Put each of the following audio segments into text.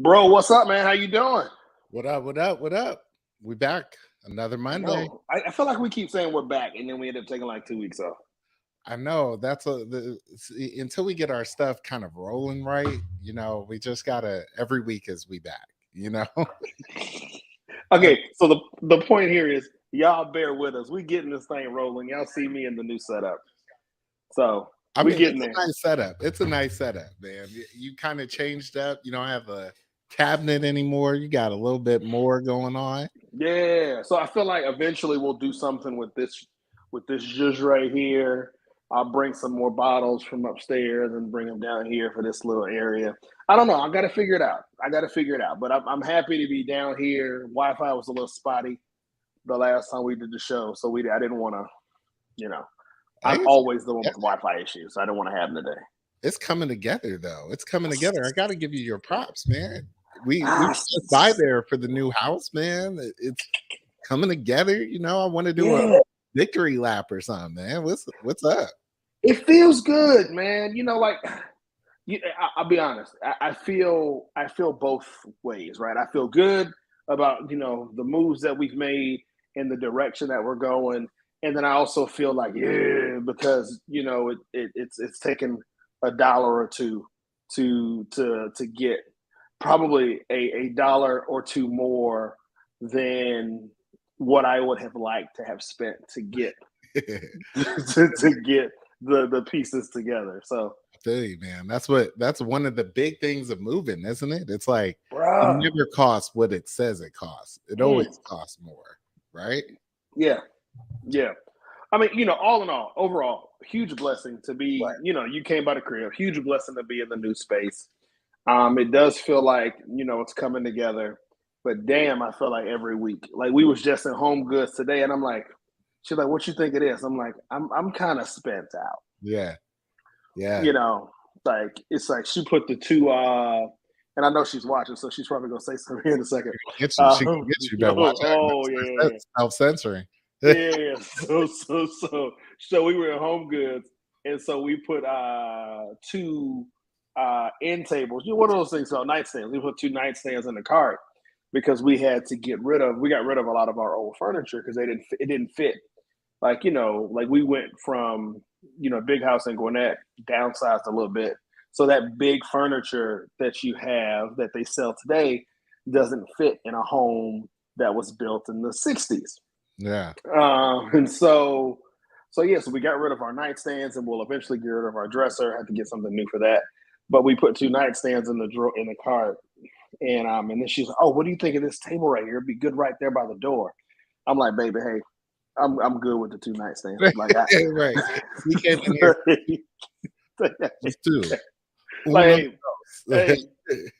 Bro, what's up, man? How you doing? What up? What up? What up? We back another I Monday. know. I feel like we keep saying we're back, and then we end up taking like 2 weeks off. I know that's until we get our stuff kind of rolling right. We just gotta every week as we back. Uh, Okay, so the point here is y'all bear with us. We getting this thing rolling. Y'all see me in the new setup, so I we mean, getting it's there. a nice setup. It's a nice setup, man. You kind of changed up. You don't have a cabinet anymore. You got a little bit more going on. Yeah. So I feel like eventually we'll do something with this zhuzh right here. I'll bring some more bottles from upstairs and bring them down here for this little area. I don't know. I got to figure it out. But I'm happy to be down here. Wi-Fi was a little spotty the last time we did the show, so I didn't want to, you know, Hey, I'm always the one with Wi-Fi issues. So I don't want to have them today. it's coming together though. It's coming together. I got to give you your props, man. We Ah, just by there for the new house, man. It's coming together. I want to do a yeah, victory lap or something, man. What's up? it feels good, man. I'll be honest. I feel both ways, right? I feel good about the moves that we've made and the direction that we're going, and then I also feel like because it's taken a dollar or two to get probably a dollar or two more than what I would have liked to have spent to get to get the pieces together. So, Feel you, man. That's one of the big things of moving, isn't it? It's like it bruh, never costs what it says it costs. It mm, always costs more, right? yeah, yeah. I mean, all in all, overall, huge blessing to be. Right. You came by the crib. Huge blessing to be in the new space. It does feel like it's coming together, but damn, I feel like every week. Like we was just in Home Goods today, and I'm like, she's like, "What you think it is?" I'm like, I'm kind of spent out. Yeah. Yeah. Like it's like she put the two. And I know she's watching, so she's probably gonna say something here in a second. Get you. She can get you. Better watch out. Oh yeah, That's self-censoring. yeah. So we were at Home Goods, and so we put two end tables. What are those things called? Nightstands. We put two nightstands in the cart because we got rid of a lot of our old furniture because it didn't fit. Like we went from big house in Gwinnett, downsized a little bit. So that big furniture that you have that they sell today doesn't fit in a home that was built in the 60s. Yeah. And so we got rid of our nightstands, and we'll eventually get rid of our dresser. Have to get something new for that. But we put two nightstands in the cart, and then she's like, "Oh, what do you think of this table right here? It'd be good right there by the door." I'm like, "Baby, hey, I'm good with the two nightstands." Like, Right. We came in here just two. Uno. like, hey,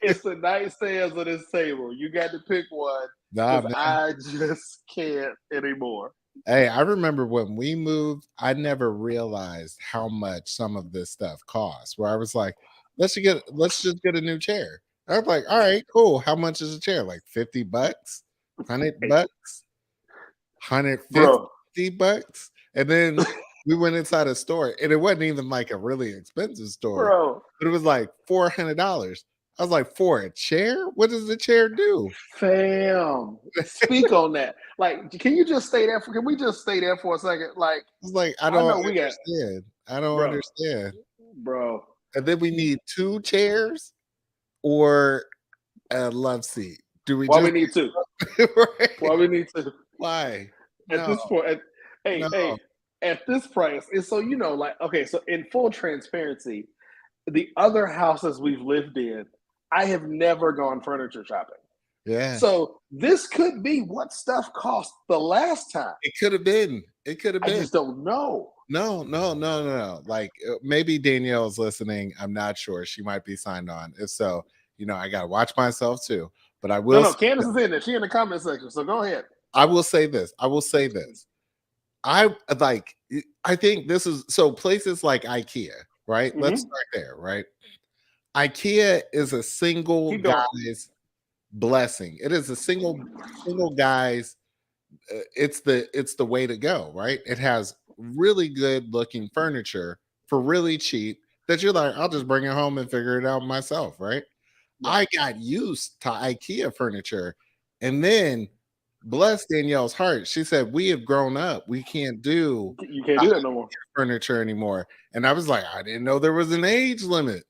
it's the nightstands on this table. You got to pick one Nah, because man. I just can't anymore. Hey, I remember when we moved, I never realized how much some of this stuff costs. Where I was like, let's just get a new chair. I was like, all right, cool. How much is a chair? Like $50, Hey, $100, bro, $150. And then we went inside a store, and it wasn't even like a really expensive store, bro, but it was like $400. I was like, for a chair? What does the chair do? fam, speak on that. Like, can you just stay there? Can we just stay there for a second? Like, It's like I I don't know we got, understand. I don't bro, understand. bro. And then we need two chairs or a love seat. Do we Why we just need to? Why right? we need to? Why? At No, this point, no. hey, at this price, and so like, okay, so in full transparency, the other houses we've lived in, I have never gone furniture shopping. Yeah. So this could be what stuff cost the last time. It could have been. It could have I been. just don't know. No, no, no, no, no. Like maybe Danielle's listening. I'm not sure. She might be signed on. If so, I gotta watch myself too. But I No, will no, Candace is in there. She in the comment section. So go ahead. I will say this. I will say this. I like I think this is so places like IKEA, right? Let's Mm-hmm. start there, right? IKEA is a single Keep going. guy's blessing. It is a single guy's it's the way to go, right? It has really good looking furniture for really cheap that you're like, I'll just bring it home and figure it out myself, right? I got used to IKEA furniture, and then bless Danielle's heart, she said, "We have grown up. We can't do You can't do that no more. furniture anymore." And I was like, I didn't know there was an age limit.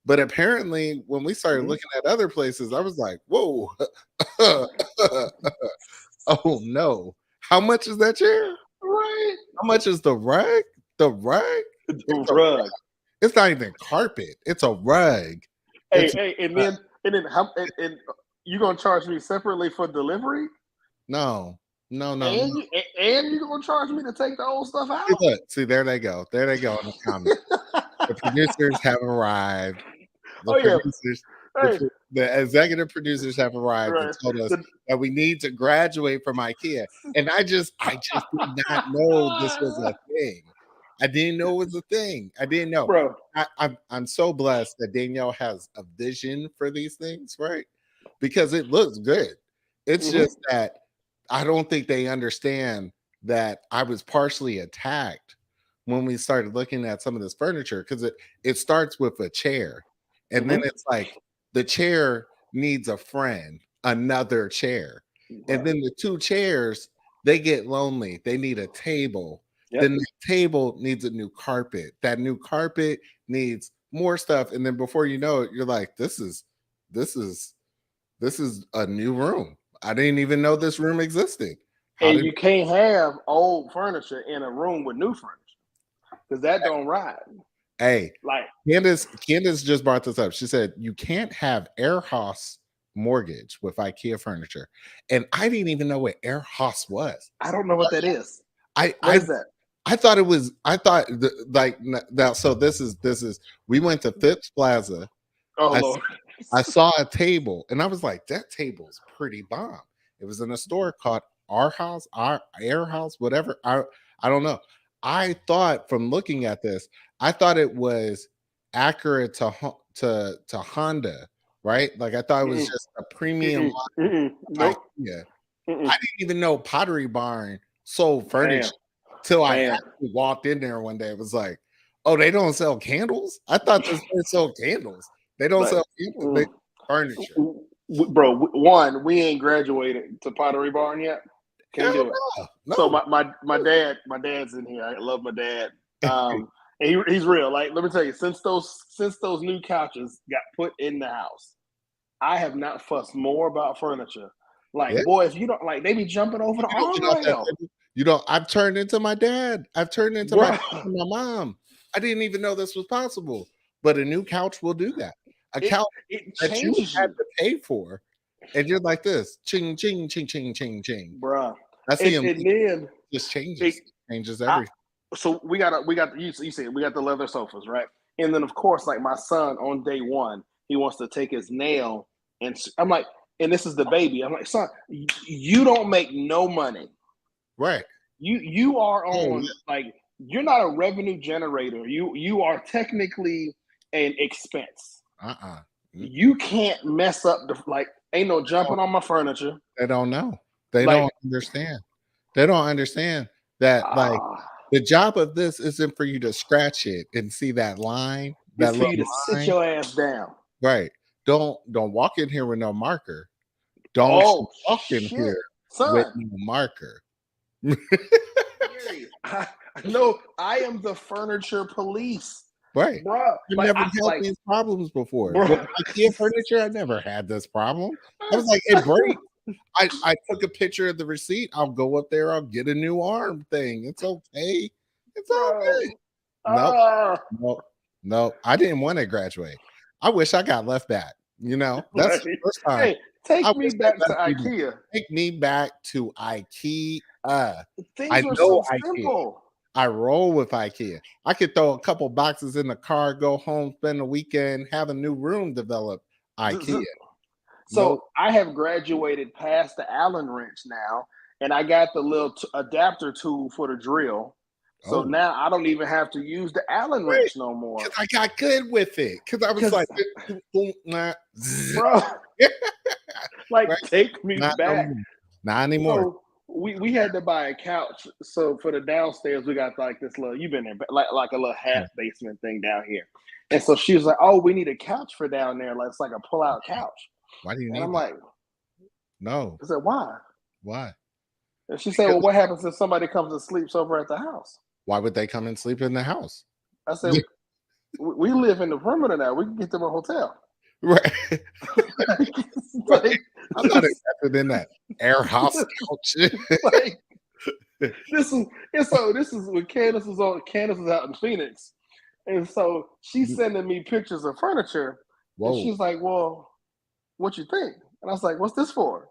But apparently, when we started looking at other places, I was like, whoa. Oh no. How much is that chair? Right. How much is the rug? The rug? The rug. It's not even carpet. It's a rug. Hey, and then and you gonna charge me separately for delivery? No. And you gonna charge me to take the old stuff out? Look, see, there they go. There they go in the comments. The producers have arrived. The executive producers have arrived and told us that we need to graduate from IKEA. And I just did not know this was a thing. I didn't know it was a thing. I didn't know. Bro. I'm so blessed that Danielle has a vision for these things, right? Because it looks good. It's just that I don't think they understand that I was partially attacked when we started looking at some of this furniture, because it starts with a chair. And then it's like the chair needs a friend, another chair. And then the two chairs, they get lonely. They need a table. Then the table needs a new carpet. That new carpet needs more stuff. And then before you know it, you're like, this is a new room. I didn't even know this room existed. And you can't have old furniture in a room with new furniture, because that don't ride. Hey, like Candace just brought this up. She said you can't have Erhaus mortgage with IKEA furniture, and I didn't even know what Erhaus was. I don't know what that is. What is that? I thought it was. I thought like now. So this is. We went to Phipps Plaza. Oh Lord. I saw a table, and I was like, that table's pretty bomb. It was in a store called Erhaus, whatever. I don't know. I thought from looking at this, I thought it was accurate to Honda, right? Like I thought it was just a premium line. Nope. Yeah. I didn't even know Pottery Barn sold furniture till I actually walked in there one day. It was like, oh, they don't sell candles? I thought they sold candles. They don't sell furniture. Bro, one, we ain't graduated to Pottery Barn yet. Can't do it. No. So my dad's in here. I love my dad. And he's real. Like, let me tell you, since those new couches got put in the house, I have not fussed more about furniture. Like, boy, if you don't like, they be jumping over the arm rail. I've turned into my dad. I've turned into my mom. I didn't even know this was possible. But a new couch will do that. A couch that you had to pay for, and you're like this, ching, ching, ching, ching, ching, ching. Bruh. I see him. And then just changes everything. So we got you said we got the leather sofas, right? And then of course, like my son on day one, he wants to take his nail, and I'm like, and this is the baby. I'm like, son, you don't make no money, right? You are on like, you're not a revenue generator. You are technically an expense. You can't mess up ain't no jumping on my furniture. They don't know. They don't understand. They don't understand that the job of this isn't for you to scratch it and see that line. It's for you to sit your ass down. Right. Don't walk in here with no marker. Don't walk in here with no marker. No, I am the furniture police. Right. Bro, you never had these problems before. With IKEA furniture, I never had this problem. I was like, it breaks. I took a picture of the receipt. I'll go up there. I'll get a new arm thing. It's okay. It's okay. No. I didn't want to graduate. I wish I got left back. That's the first time. Hey, take me back to IKEA. Take me back to IKEA. Things were so simple. I roll with IKEA. I could throw a couple boxes in the car, go home, spend the weekend, have a new room developed. IKEA. So I have graduated past the Allen wrench now, and I got the little adapter tool for the drill. So now I don't even have to use the Allen wrench no more. Because I got good with it. Because I was like, bro, like take me back. Not anymore. we had to buy a couch. So for the downstairs, we got like this little. You've been there, like a little half basement thing down here. And so she was like, "Oh, we need a couch for down there. Like it's like a pull out couch." Why do you And need I'm that? like, No. "I said why?" Why? And she said, "Well, what happens if somebody comes and sleeps over at the house?" Why would they come and sleep in the house? I said, "We live in the perimeter now. We can get them a hotel." Right. Like, I'm not interested in that air house couch. like this is when Candace was on. Candace was out in Phoenix, and so she's sending me pictures of furniture, and Whoa. she's like, "Well, what you think?" And I was like, "What's this for?"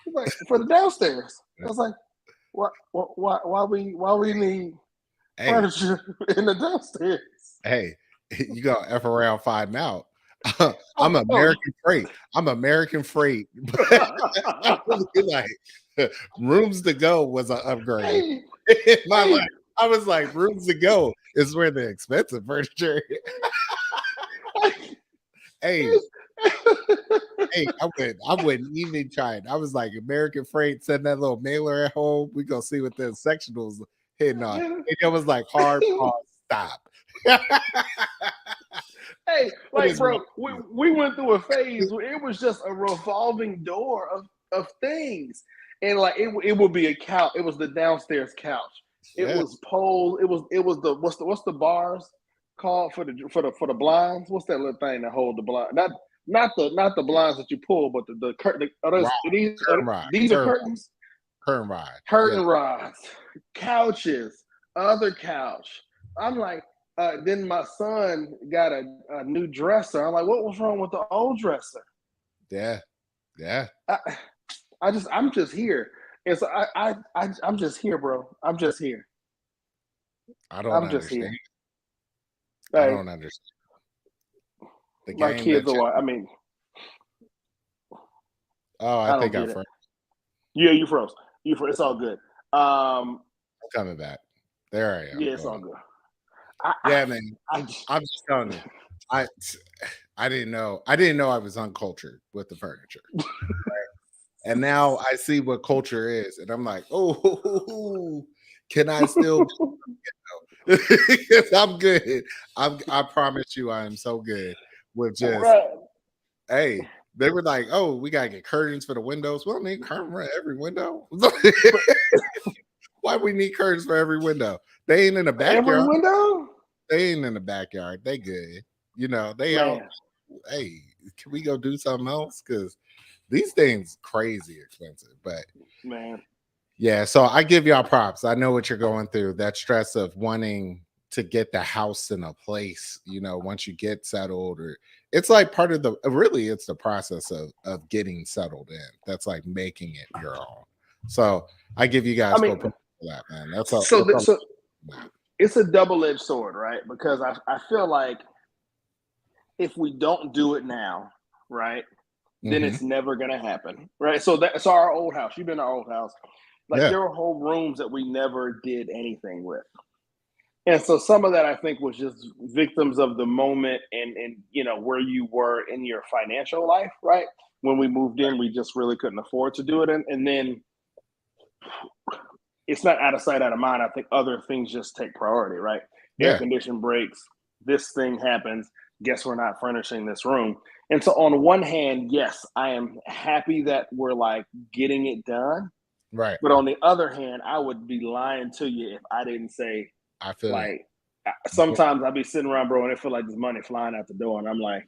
She's like, "For the downstairs." I was like, Why we need Hey, furniture in the downstairs?" hey, you gonna F around, find out. I'm Oh, American Freight. I'm American Freight. I was like, rooms to go was an upgrade hey, in my hey, life. I was like, rooms to go is where the expensive furniture. Hey, hey, I wouldn't even try it. I was like, American Freight, send that little mailer at home. We gonna see what the sectionals hitting on. And it was like hard pause, stop. Hey, What like, is wrong bro, with you? we went through a phase where it was just a revolving door of things. And like it would be a couch. It was the downstairs couch. It Yeah, was poles. It was the what's the bars called for the blinds? What's that little thing that hold the blind? Not the blinds that you pull, but the curtain. rod, curtain rod, These are curtains? curtain rod. Yeah, Curtain rods, couches, other couch. I'm like, then my son got a new dresser. I'm like, what was wrong with the old dresser? yeah, yeah. I, I'm just here. And so I'm just here, bro. I'm just here. I don't I'm just understand. here. I Hey, don't understand the my game kids that you. are. I mean, Oh, I I don't think I get it. froze. Yeah, you froze. You froze. It's all good. I'm coming back. There I am. Yeah, it's all Going. good. I, Yeah, man. I, I'm just telling you. I I didn't know. I didn't know I was uncultured with the furniture. And now I see what culture is, and I'm like, oh, can I still? Yes, I'm good. I promise you, I am so good with just. right. Hey, they were like, oh, we gotta get curtains for the windows. We don't need curtain for every window. Why we need curtains for every window? They ain't in the Every backyard. window, They ain't in the backyard. They good. They out. man, Hey, can we go do something else? Because these things crazy expensive. But man. yeah, so I give y'all props. I know what you're going through. That stress of wanting to get the house in a place, once you get settled, or it's like part of the really it's the process of getting settled in. That's like making it your own. So I give you I guys full mean, props for that, man. so That's th- all. so it's a double-edged sword, right? Because I feel like if we don't do it now, right, then Mm-hmm. it's never gonna happen, right? So our old house. You've been to our old house. Like Yeah, there were whole rooms that we never did anything with, and so some of that I think was just victims of the moment and where you were in your financial life, right? When we moved in, we just really couldn't afford to do it, and then it's not out of sight, out of mind. I think other things just take priority, right? Air yeah, condition breaks, this thing happens. Guess we're not furnishing this room. And so, on one hand, yes, I am happy that we're like getting it done. right. But on the other hand, I would be lying to you if I didn't say, I feel you. like, sometimes I'd be sitting around, bro, and it feel like there's money flying out the door. And I'm like,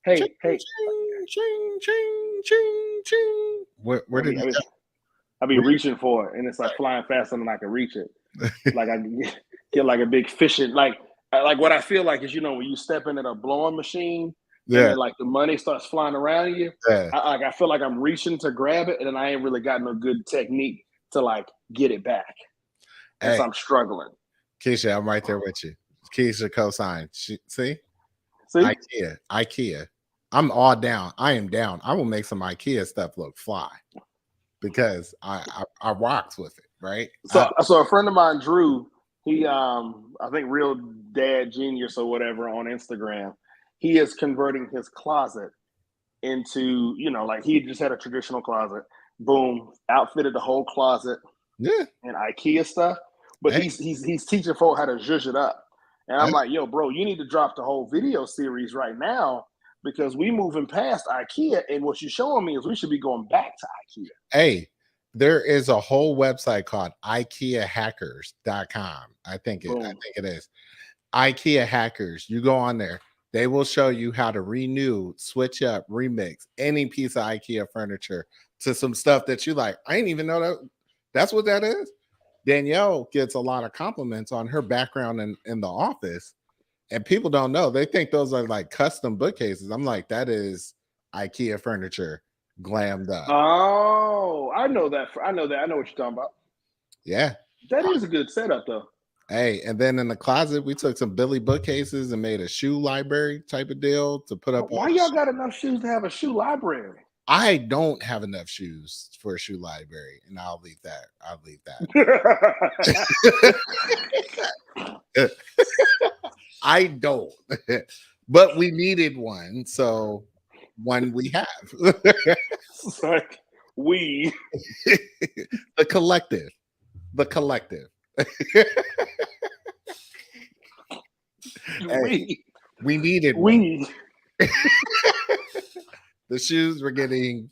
Ching, hey, ching, ching, ching, ching, ching. Where I did be, he I be, go? I be reaching for it, and it's like flying faster than I can reach it. Like I get like a big fishing like what I feel like is when you step into the blowing machine and Yeah, then like the money starts flying around you. yeah. I feel like I'm reaching to grab it and then I ain't really got no good technique to like get it back, and Hey, so I'm struggling. Keisha, I'm right there with you. Keisha cosign. See, See, IKEA. I'm all down. I am down. I will make some IKEA stuff look fly because I rocks with it, right? so a friend of mine, Drew, he I think Real Dad Genius or whatever on Instagram, he is converting his closet into like he just had a traditional closet, boom, outfitted the whole closet, Yeah. and IKEA stuff, but Hey, he's teaching folk how to zhuzh it up. And I'm hey, like, yo, bro, you need to drop the whole video series right now because we moving past IKEA, and what you're showing me is we should be going back to IKEA. hey, there is a whole website called IKEAhackers.com. I Boom. think it is. IKEA hackers. You go on there. They will show you how to renew, switch up, remix any piece of IKEA furniture to some stuff that you like. I didn't even know that that's what that is. Danielle gets a lot of compliments on her background in the office, and people don't know. They think those are like custom bookcases. I'm like, that is IKEA furniture glammed up. Oh, I know that. I know that. I know what you're talking about. Yeah. That is a good setup, though. Hey, and then in the closet, we took some Billy bookcases and made a shoe library type of deal to put up But all why the y'all shoes. got enough shoes to have a shoe library? I don't have enough shoes for a shoe library, and I'll leave that. I'll leave that. I don't, but we needed one, so one we have. It's like we The collective, the collective. Hey, we needed one. we The shoes were getting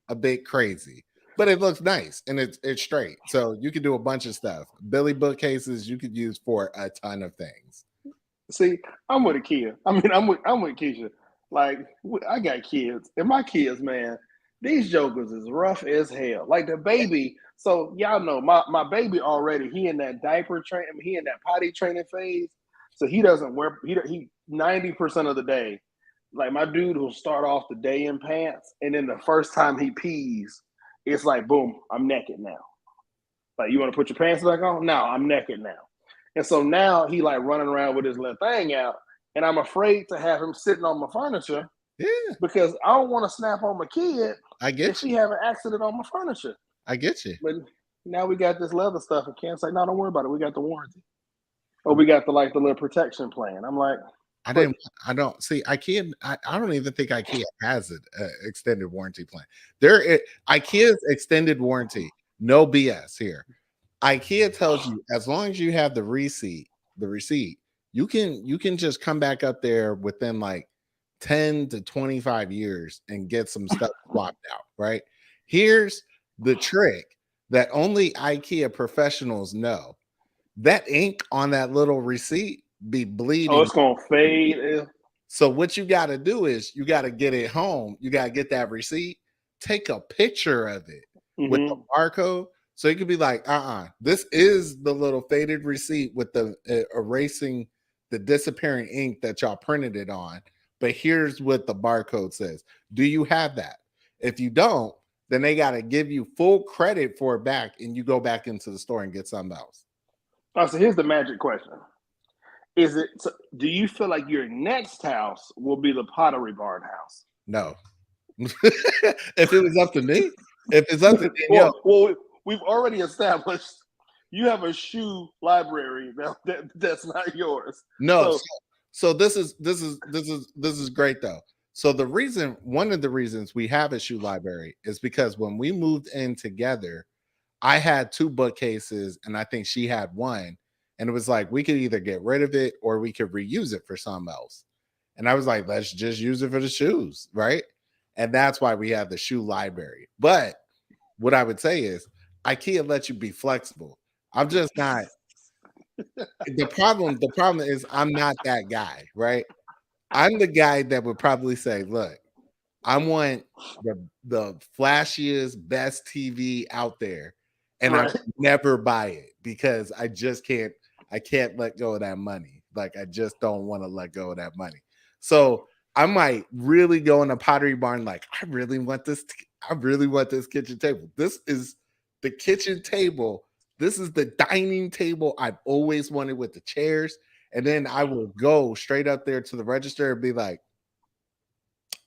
a bit crazy, but it looks nice and it's straight. So you can do a bunch of stuff. Billy bookcases you could use for a ton of things. see. I'm with Akia. I mean, I'm with Keisha. Like I got kids, and my kids, man, these jokers is rough as hell. Like the baby. So y'all know my baby already. He in that diaper train. He in that potty training phase. So he doesn't wear. He 90% of the day. Like my dude will start off the day in pants, and then the first time he pees, it's like boom, I'm naked now. Like you want to put your pants back on? No, I'm naked now. And so now he like running around with his little thing out, and I'm afraid to have him sitting on my furniture Yeah, because I don't want to snap on my kid I if get she you. have an accident on my furniture. I get you. But now we got this leather stuff, and Ken's like, no, don't worry about it. We got the warranty, or we got the little protection plan. I'm like, I but didn't. I don't see. IKEA. I don't even think IKEA has an extended warranty plan. IKEA's extended warranty. No BS here. IKEA tells you as long as you have the receipt, you can just come back up there within like 10 to 25 years and get some stuff swapped out, right? Here's the trick that only IKEA professionals know. That ink on that little receipt be oh, bleeding. it's gonna fade. So what you got to do is you got to get it home. You got to get that receipt, take a picture of it with the Mm-hmm. barcode. So you could be like, this is the little faded receipt with the erasing the disappearing ink that y'all printed it on. But here's what the barcode says. Do you have that? If you don't, then they got to give you full credit for it back, and you go back into the store and get something else. Oh, so here's the magic question: Is it? So do you feel like your next house will be the Pottery Barn house? No. If it was up to me, if it's up to Danielle, well, we've already established you have a shoe library that's not yours. no. So So this is great though. So one of the reasons we have a shoe library is because when we moved in together, I had two bookcases and I think she had one. And it was like we could either get rid of it or we could reuse it for something else. And I was like, let's just use it for the shoes, right? And that's why we have the shoe library. But what I would say is IKEA lets you be flexible. I'm just not. The problem is I'm not that guy, right? I'm the guy that would probably say, look, I want the flashiest, best TV out there, and I right. would never buy it because I can't let go of that money. Like I just don't want to let go of that money. So I might really go in a Pottery Barn, like, I really want this kitchen table. This is the kitchen table. This is the dining table I've always wanted with the chairs. And then I will go straight up there to the register and be like,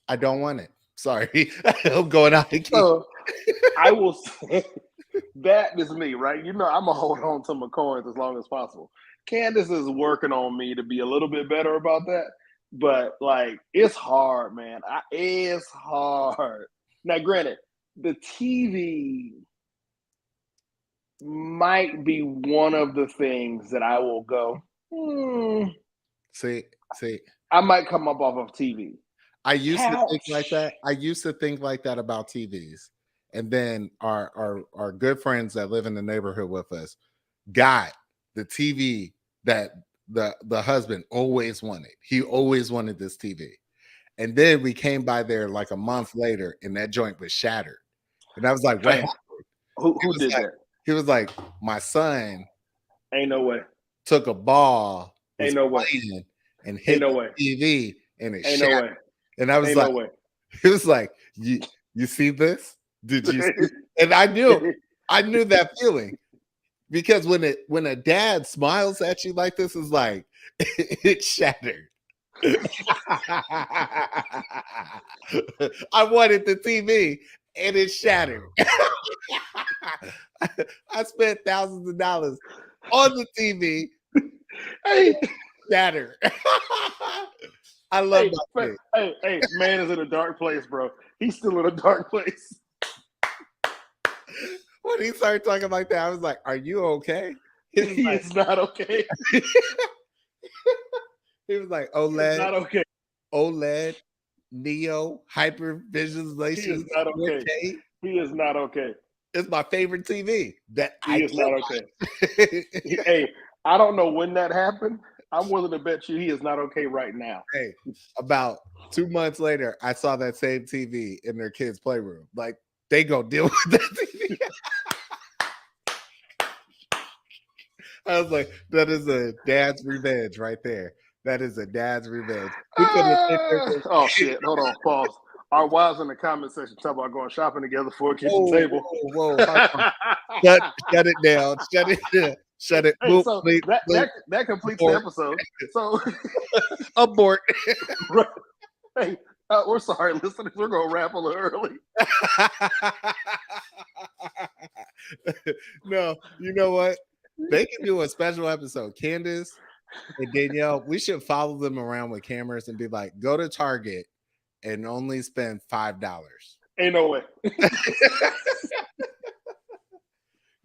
I don't want it. Sorry. I'm going out again. So I will say that is me, right? You know, I'm gonna hold on to my coins as long as possible. Candace is working on me to be a little bit better about that, but like it's hard, man. It's hard. Now, granted, the TV might be one of the things that I will go. See, I might come up off of TV. I used to think like Couch. that. I used to think like that about TVs. And then our good friends that live in the neighborhood with us got the TV that the husband always wanted. He always wanted this TV. And then we came by there like a month later and that joint was shattered. And I was like, what Hey, happened? who did that? He was like, my son Ain't no way. took a ball, was Ain't no way. playing, and Ain't hit no the way. TV and it Ain't no shattered. way. And I was Ain't like, no way. he was like, you see this? Did you see? And I knew that feeling. Because when a dad smiles at you like this, is like it shattered. I wanted the TV and it shattered. I spent thousands of dollars on the TV. Hey, Shattered. I love hey, hey, man is in a dark place, bro. He's still in a dark place. When he started talking like that, I was like, "Are you okay?" He is not okay. He was like, He's not okay. OLED, Neo, hyper visualization. He is not okay. He is not okay. It's my favorite TV. He is not okay. Hey, I don't know when that happened. I'm willing to bet you he is not okay right now. Hey, about 2 months later, I saw that same TV in their kids' playroom. Like, they go deal with that TV. I was like, that is a dad's revenge right there. That is a dad's revenge. Oh shit! Hold on, pause. Our wives in the comment section talk about going shopping together for a kitchen table. Whoa. Shut it down. Shut it down. Shut it. Hey, so that completes the episode. So abort. Hey, we're sorry, listeners. We're gonna wrap a little early. No, you know what? They can do a special episode. Candace and Danielle, we should follow them around with cameras and be like, go to Target and only spend $5. Ain't no way.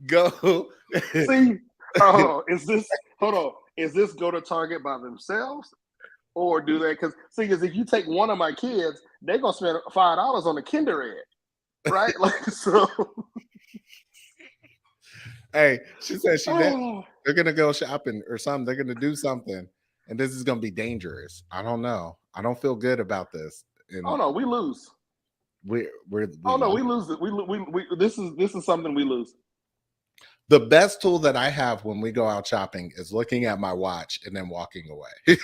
Go. See, is this go to Target by themselves? Or do they? Because if you take one of my kids, they're gonna spend $5 on the Kinder Egg, right? Like so. Hey, she said they're gonna go shopping or something. They're gonna do something, and this is gonna be dangerous. I don't know. I don't feel good about this. And oh no, we lose. We lose it. We this is something we lose. The best tool that I have when we go out shopping is looking at my watch and then walking away.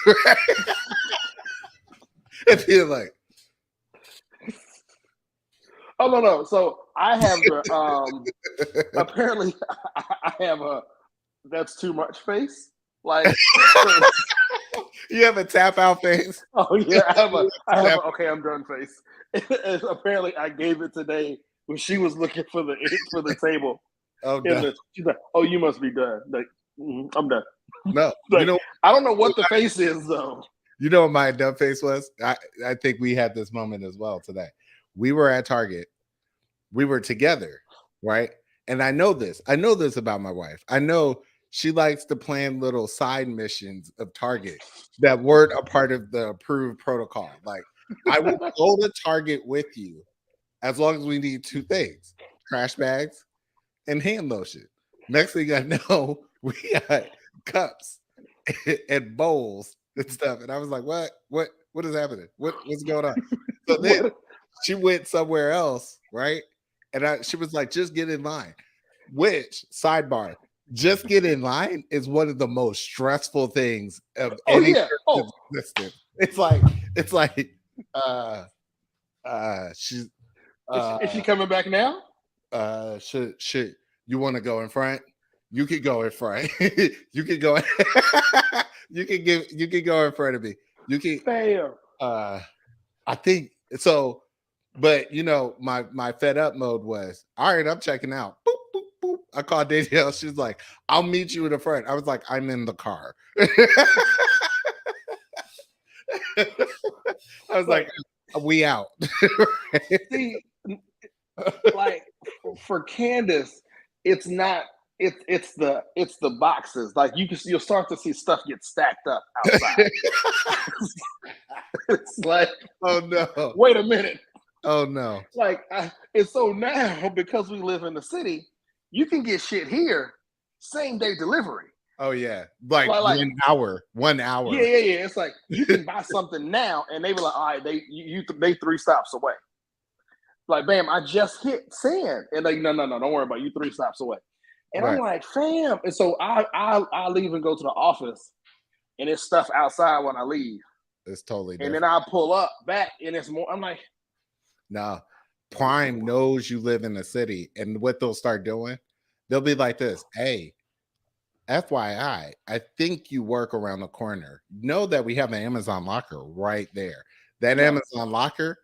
If you're like, oh no. So I have the apparently I have a that's too much face. Like you have a tap out face. Oh yeah, I have a okay, I'm done face. And apparently I gave it today when she was looking for the table. Oh, no. She's like, "Oh, you must be done." Like, I'm done. No, like, I don't know what the face is though. You know what my dumb face was? I think we had this moment as well today. We were at Target. We were together, right? And I know this about my wife. I know she likes to plan little side missions of Target that weren't a part of the approved protocol. Like, I would go to Target with you as long as we need two things: trash bags and hand lotion. Next thing I know, we got cups and bowls and stuff. And I was like, what is happening? What's going on? So then she went somewhere else, right? And she was like, just get in line. Which, sidebar, just get in line is one of the most stressful things of any existence. It's like she's is she coming back now? Should you want to go in front? You could go in front. You could go. You could go in front of me. You can. Fair. I think so. But you know, my fed up mode was all right. I'm checking out. Boop, boop, boop. I called Danielle. She's like, "I'll meet you in the front." I was like, "I'm in the car." I was like, "We out." See, like for Candace, it's not it's the boxes. Like you'll start to see stuff get stacked up outside. It's like, oh no. wait a minute. Oh no. Like, and so now because we live in the city, you can get shit here same day delivery. Oh yeah, like Like 1 hour, 1 hour. Yeah. It's like you can buy something now, and they were like, all right, they 3 stops away. Like, bam, I just hit send, and like, no, don't worry about it. You 3 stops away. And Right. I'm like, fam. And so I leave and go to the office, and it's stuff outside when I leave. It's totally And different. then I pull up back, and it's more. I'm like, No, Prime knows you live in the city, and what they'll start doing, they'll be like this. Hey, FYI, I think you work around the corner. Know that we have an Amazon locker right there. That Yeah. Amazon locker,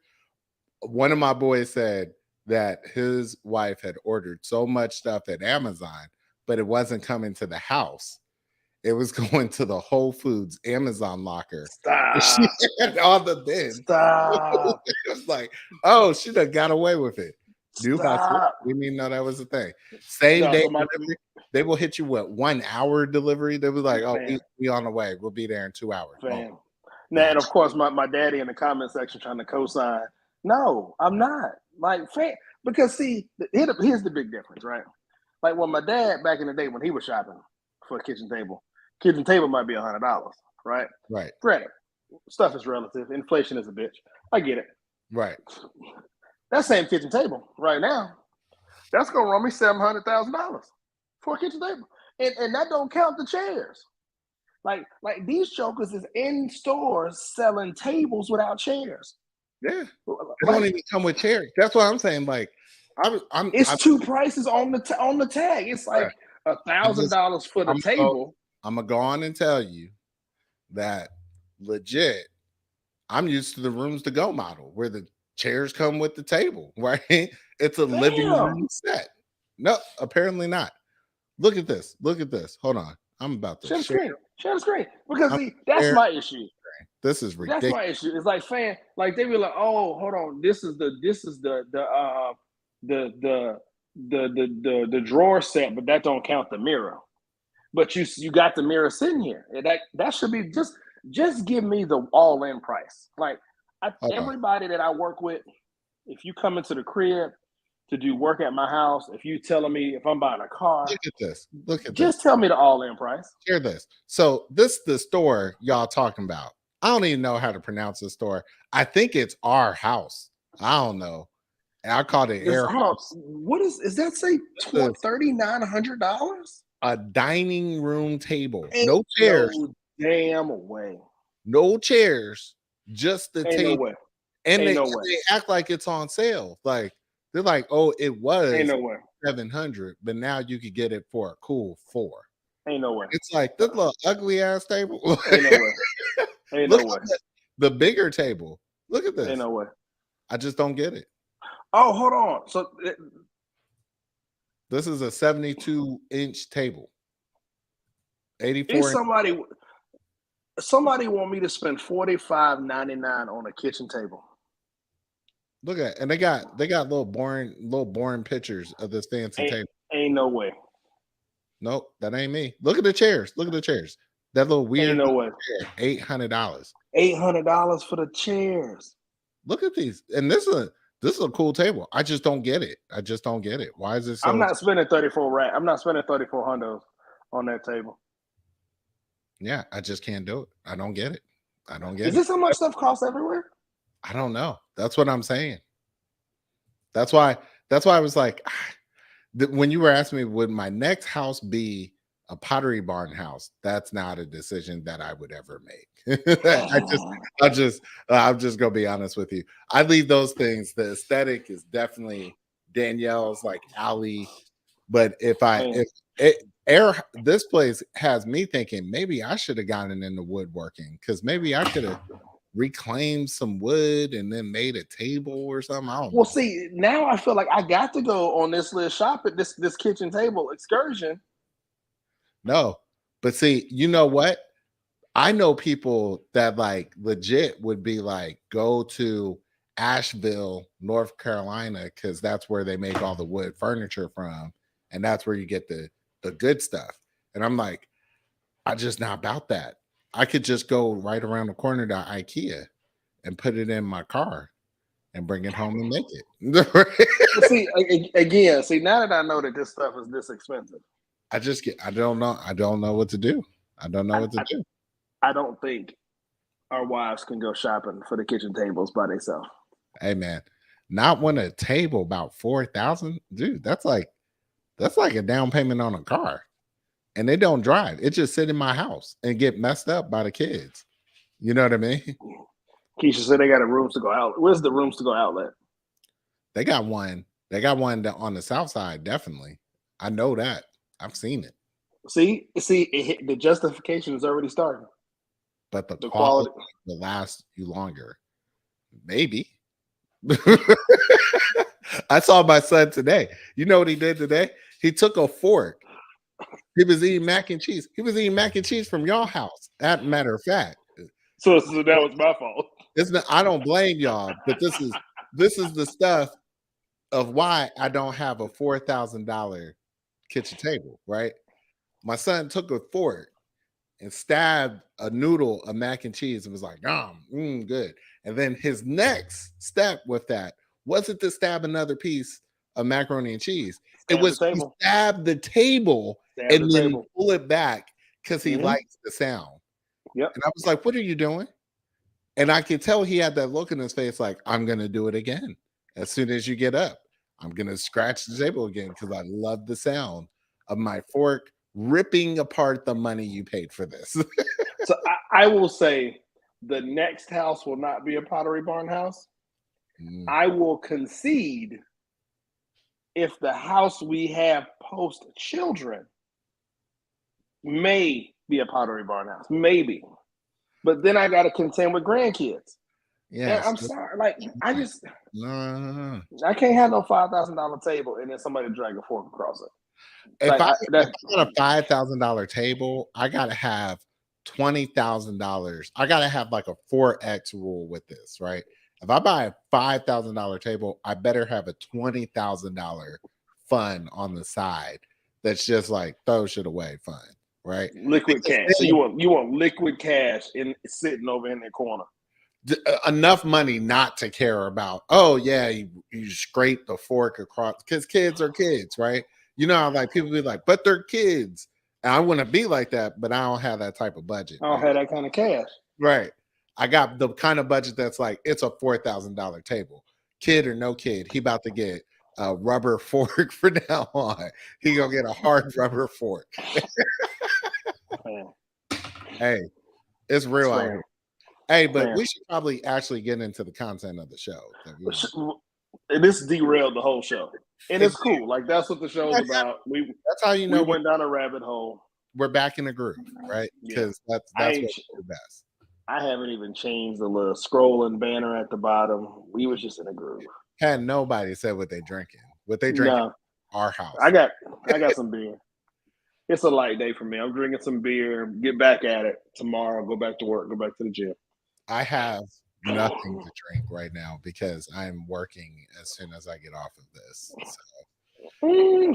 one of my boys said that his wife had ordered so much stuff at Amazon, but it wasn't coming to the house. It was going to the Whole Foods Amazon locker. stop, She had all the bins. stop, It was like, oh, she done got away with it. New house. stop. We didn't know that was a thing. Same No, day so delivery. They will hit you with 1 hour delivery. They was like, oh, Man. we on the way. We'll be there in 2 hours. Fam. Oh, Now, and of course, my daddy in the comment section trying to co-sign. No, I'm not. Like, fam, because see, here's the big difference, right? Like when my dad back in the day when he was shopping for a kitchen table might be $100, right? right, Granted, stuff is relative. Inflation is a bitch. I get it. right. That same kitchen table right now, that's gonna run me $700,000 for a kitchen table, and that don't count the chairs. Like these jokers is in stores selling tables without chairs. Yeah. It don't even come with chairs. That's what I'm saying. Like, I'm It's 2 prices on the tag. It's like $1,000 for the table. I'm gonna go on and tell you that legit. I'm used to the rooms to go model where the chairs come with the table, right? It's a living room set. No, apparently not. Look at this. Look at this. Hold on. I'm about to share the screen. Because see, that's my issue. This is ridiculous. That's my issue. It's like, like they were like, oh, hold on. This is the drawer set, but that don't count the mirror. But you got the mirror sitting here. That should be just give me the all-in price. Like everybody that I work with, if you come into the crib to do work at my house, if you telling me if I'm buying a car, look at this. Look at just this. tell me the all-in price. Hear this. So this the store y'all talking about. I don't even know how to pronounce the store. I think it's Our House. I don't know. And I called it Air House. What is that say? $3,900? A dining room table. No chairs. No damn way. No chairs. Just the table. No way. And they act like it's on sale. Like they're like, oh, it was no way. 700, but now you could get it for a cool 4. Ain't no way. It's like this little ugly ass table. Ain't no way. Ain't no way. The bigger table. Look at this. Ain't no way. I just don't get it. Oh, hold on. So this is a 72-inch table. 84. Somebody want me to spend $45.99 on a kitchen table. Look at it. And they got little boring pictures of this fancy table. Ain't no way. Nope, that ain't me. Look at the chairs. Look at the chairs. That little weird ain't no way. chair, $800. $800 for the chairs. Look at these. And this is a cool table. I just don't get it. I just don't get it. Why is it so I'm not spending 34 racks. I'm not spending 3,400 on that table. Yeah, I just can't do it. I don't get it. I don't get it. Is this how much stuff costs everywhere? I don't know. That's what I'm saying. That's why I was like, when you were asking me, would my next house be a Pottery Barn house? That's not a decision that I would ever make. I'm just gonna be honest with you. I leave those things. The aesthetic is definitely Danielle's, like Allie. But this place has me thinking maybe I should have gotten into woodworking, because maybe I could have reclaimed some wood and then made a table or something. I don't know. See, now I feel like I got to go on this little shop at this kitchen table excursion. No, but see, you know what? I know people that like legit would be like, go to Asheville, North Carolina, because that's where they make all the wood furniture from, and that's where you get the the good stuff. And I'm like, I just not about that. I could just go right around the corner to IKEA and put it in my car and bring it home and make it. See, again, now that I know that this stuff is this expensive, I don't know what to do. I don't know what to do. I don't think our wives can go shopping for the kitchen tables by themselves. Hey man, not when a table about 4,000, dude. That's like a down payment on a car, and they don't drive. It just sit in my house and get messed up by the kids. You know what I mean? Keisha said they got a rooms to go out. Where's the rooms to go outlet? They got one. They got one on the south side. Definitely, I know that. I've seen it. See, the justification is already starting. But the quality will last you longer. Maybe. I saw my son today. You know what he did today? He took a fork. He was eating mac and cheese. He was eating mac and cheese from y'all house. As a matter of fact. So that was my fault. I don't blame y'all, but this is the stuff of why I don't have a $4,000 kitchen table, right? My son took a fork and stabbed a noodle of mac and cheese and was like, good. And then his next step with that wasn't to stab another piece of macaroni and cheese. It was to stab the table and then pull it back because he likes the sound. Yep. And I was like, what are you doing? And I could tell he had that look in his face like, I'm going to do it again. As soon as you get up, I'm going to scratch the table again because I love the sound of my fork ripping apart the money you paid for this. So I will say the next house will not be a Pottery Barn house. I will concede if the house we have post children may be a Pottery Barn house, maybe. But then I got to contend with grandkids. Yeah, I'm sorry. Like I just I can't have no $5,000 table and then somebody drag a fork across it. If I got a $5,000 table, I gotta have $20,000. I gotta have like a 4x rule with this, right? If I buy a $5,000 table, I better have a $20,000 fund on the side that's just like throw shit away fun, right? Liquid cash. So you want liquid cash sitting over in the corner. Enough money not to care about, oh yeah, you scrape the fork across because kids are kids, right? You know, like people be like, but they're kids. And I want to be like that, but I don't have that type of budget. I don't have that kind of cash. Right. I got the kind of budget that's like, it's a $4,000 table. Kid or no kid, he about to get a rubber fork from now on. He gonna get a hard rubber fork. Hey, it's real out here. Hey, but we should probably actually get into the content of the show. This derailed the whole show. And it's cool. Like that's what the show's about. That's how you know we went down a rabbit hole. We're back in the groove, right? Because that's what we do best. I haven't even changed the little scrolling banner at the bottom. We was just in a groove. Had nobody said what they drinking. What they drinking? No. Our house. I got some beer. It's a light day for me. I'm drinking some beer. Get back at it tomorrow. Go back to work. Go back to the gym. I have nothing to drink right now because I'm working as soon as I get off of this.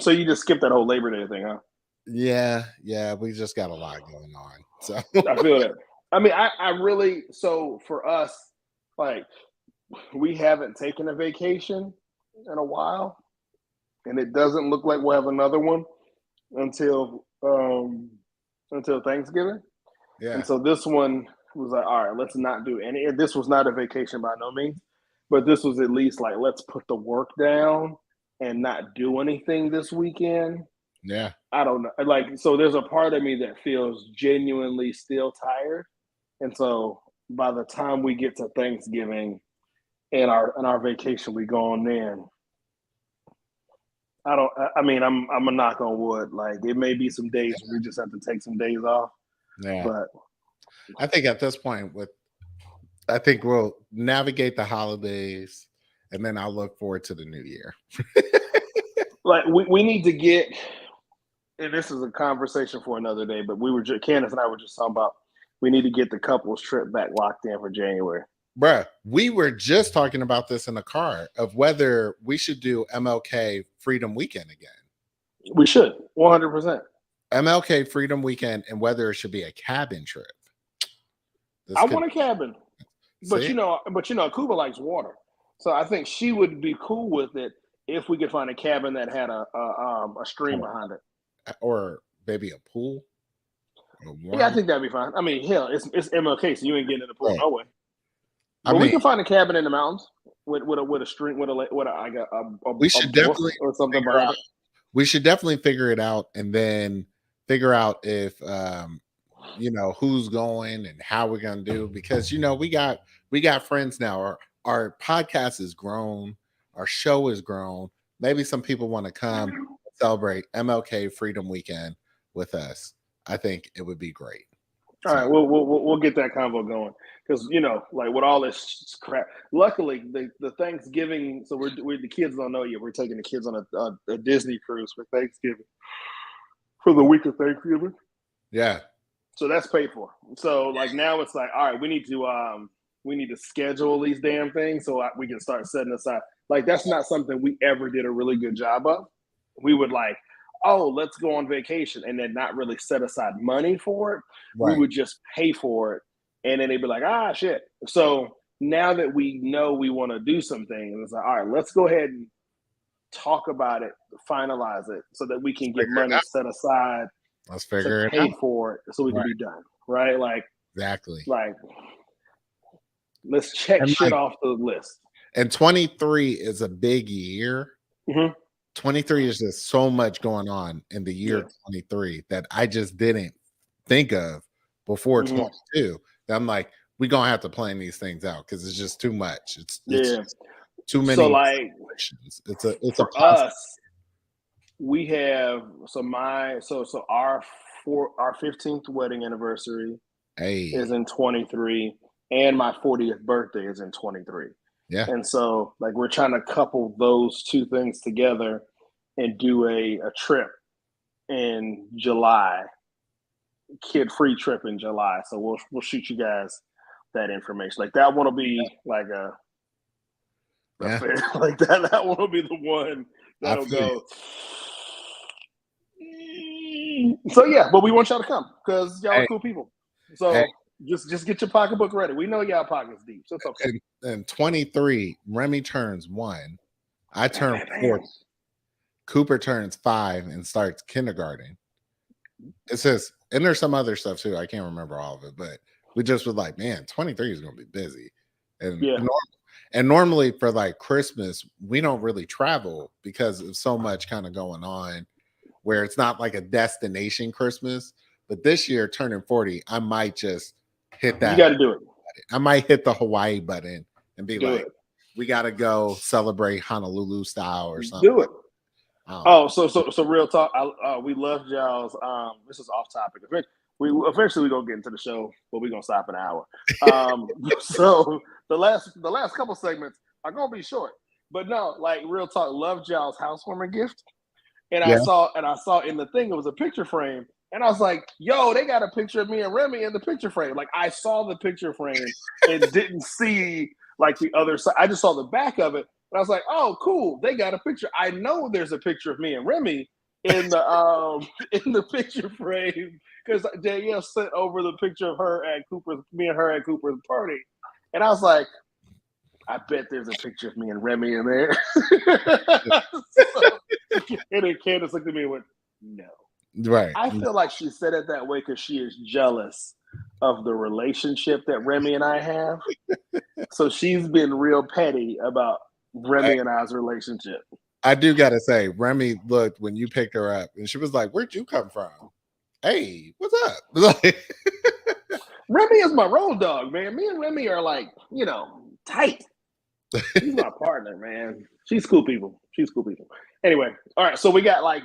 So you just skipped that whole Labor Day thing, huh? Yeah, we just got a lot going on. So I feel that. I mean, I really, so for us, like we haven't taken a vacation in a while, and it doesn't look like we'll have another one until Thanksgiving. Yeah. And so this one was like, all right, let's not do any. This was not a vacation by no means, but this was at least like, let's put the work down and not do anything this weekend. Yeah. I don't know. Like, so there's a part of me that feels genuinely still tired. And so by the time we get to Thanksgiving and our vacation, we go on then. I'm a knock on wood. Like it may be some days we just have to take some days off. Yeah. But I think at this point I think we'll navigate the holidays and then I'll look forward to the new year. Like we need to get, and this is a conversation for another day, but Candace and I were just talking about, we need to get the couples trip back locked in for January. Bruh, we were just talking about this in the car of whether we should do MLK Freedom Weekend again. We should, 100%. MLK Freedom Weekend and whether it should be a cabin trip. I want a cabin, but see? Cuba likes water, so I think she would be cool with it if we could find a cabin that had a stream behind it, or maybe a pool. Yeah, I think that'd be fine. I mean, hell, it's MLK, so you ain't getting in the pool Right. no way. I But we mean, can find a cabin in the mountains with a stream with a we should definitely or something figure behind out- it. we should definitely figure it out and then figure out if who's going and how we're gonna do, because we got friends now. Our podcast is grown, our show is grown. Maybe some people want to come celebrate MLK Freedom Weekend with us. I think it would be great. All right, we'll get that convo going, because like with all this crap. Luckily, the Thanksgiving. So we're the kids don't know yet. We're taking the kids on a Disney cruise for Thanksgiving, for the week of Thanksgiving. Yeah. So that's paid for. So like now it's like, all right, we need to schedule these damn things so we can start setting aside. Like that's not something we ever did a really good job of. We would like, oh, let's go on vacation and then not really set aside money for it. Right. We would just pay for it. And then they'd be like, ah, shit. So now that we know we want to do something, it's like, all right, let's go ahead and talk about it, finalize it so that we can get money set aside. Let's figure it out. Pay for it so we can be done. Right? Like, exactly. Like, let's check shit off the list. And 23 is a big year. Mm-hmm. 23 is just so much going on in the year 23 that I just didn't think of before 22. I'm like, we're gonna have to plan these things out because it's just too much. It's too many. So like, it's for us, we have our 15th wedding anniversary is in 23, and my 40th birthday is in 23. Yeah. And so like we're trying to couple those two things together and do a trip in July, kid-free trip in July. So we'll shoot you guys that information. Like that one will be like like that one will be the one that'll go. So yeah, but we want y'all to come because y'all are cool people. So just get your pocketbook ready. We know y'all pockets deep, so it's okay. And 23, Remy turns 1. I turn 4. Cooper turns 5 and starts kindergarten. It says, and there's some other stuff too. I can't remember all of it, but we just was like, man, 23 is going to be busy. And normally for like Christmas, we don't really travel because of so much kind of going on where it's not like a destination Christmas. But this year, turning 40, I might just hit that. You got to do it. I might hit the Hawaii button and be like, we got to go celebrate Honolulu style or something. Do it. So real talk. We love y'all's. This is off topic. Eventually we gonna get into the show, but we're gonna stop an hour. So the last couple segments are gonna be short. But no, like real talk. Love y'all's housewarming gift, and I saw in the thing it was a picture frame, and I was like, yo, they got a picture of me and Remy in the picture frame. Like I saw the picture frame and didn't see like the other side. I just saw the back of it. And I was like, "Oh, cool! They got a picture. I know there's a picture of me and Remy in the picture frame because Danielle sent over the picture of me and her at Cooper's party, and I was like, I bet there's a picture of me and Remy in there." And then Candace looked at me and went, "No." Right. I feel like she said it that way because she is jealous of the relationship that Remy and I have. So she's been real petty about Remy and I's relationship. I do gotta say, Remy looked when you picked her up, and she was like, "Where'd you come from? Hey, what's up?" Remy is my road dog, man. Me and Remy are like, tight. She's my partner, man. She's cool people. Anyway, all right. So we got like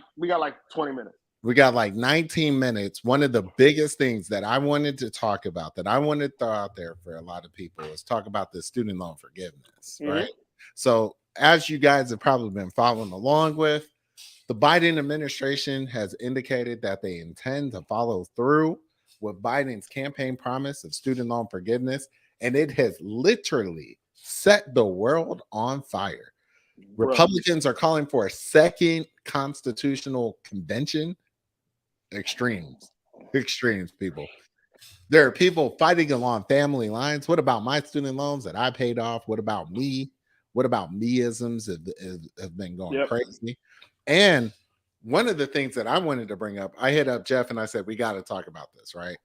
20 minutes. We got like 19 minutes. One of the biggest things that I wanted to talk about, that I wanted to throw out there for a lot of people, is talk about the student loan forgiveness, right? So as you guys have probably been following along with, the Biden administration has indicated that they intend to follow through with Biden's campaign promise of student loan forgiveness, and it has literally set the world on fire. Republicans are calling for a second constitutional convention. extremes, extremes, people. There are people fighting along family lines. What about my student loans that I paid off? What about me? What about meisms have been going Yep. crazy? And one of the things that I wanted to bring up, I hit up Jeff and I said, we got to talk about this, right?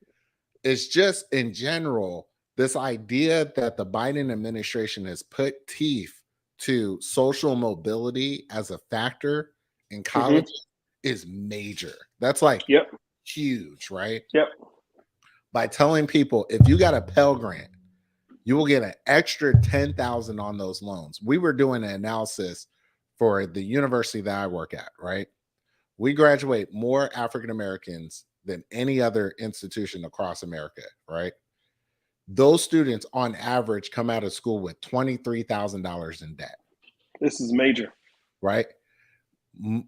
It's just in general, this idea that the Biden administration has put teeth to social mobility as a factor in college is major. That's like Yep. huge, right? Yep. By telling people if you got a Pell Grant, you will get an extra 10,000 on those loans. We were doing an analysis for the university that I work at, right? We graduate more African Americans than any other institution across America, right? Those students on average come out of school with $23,000 in debt. This is major, right?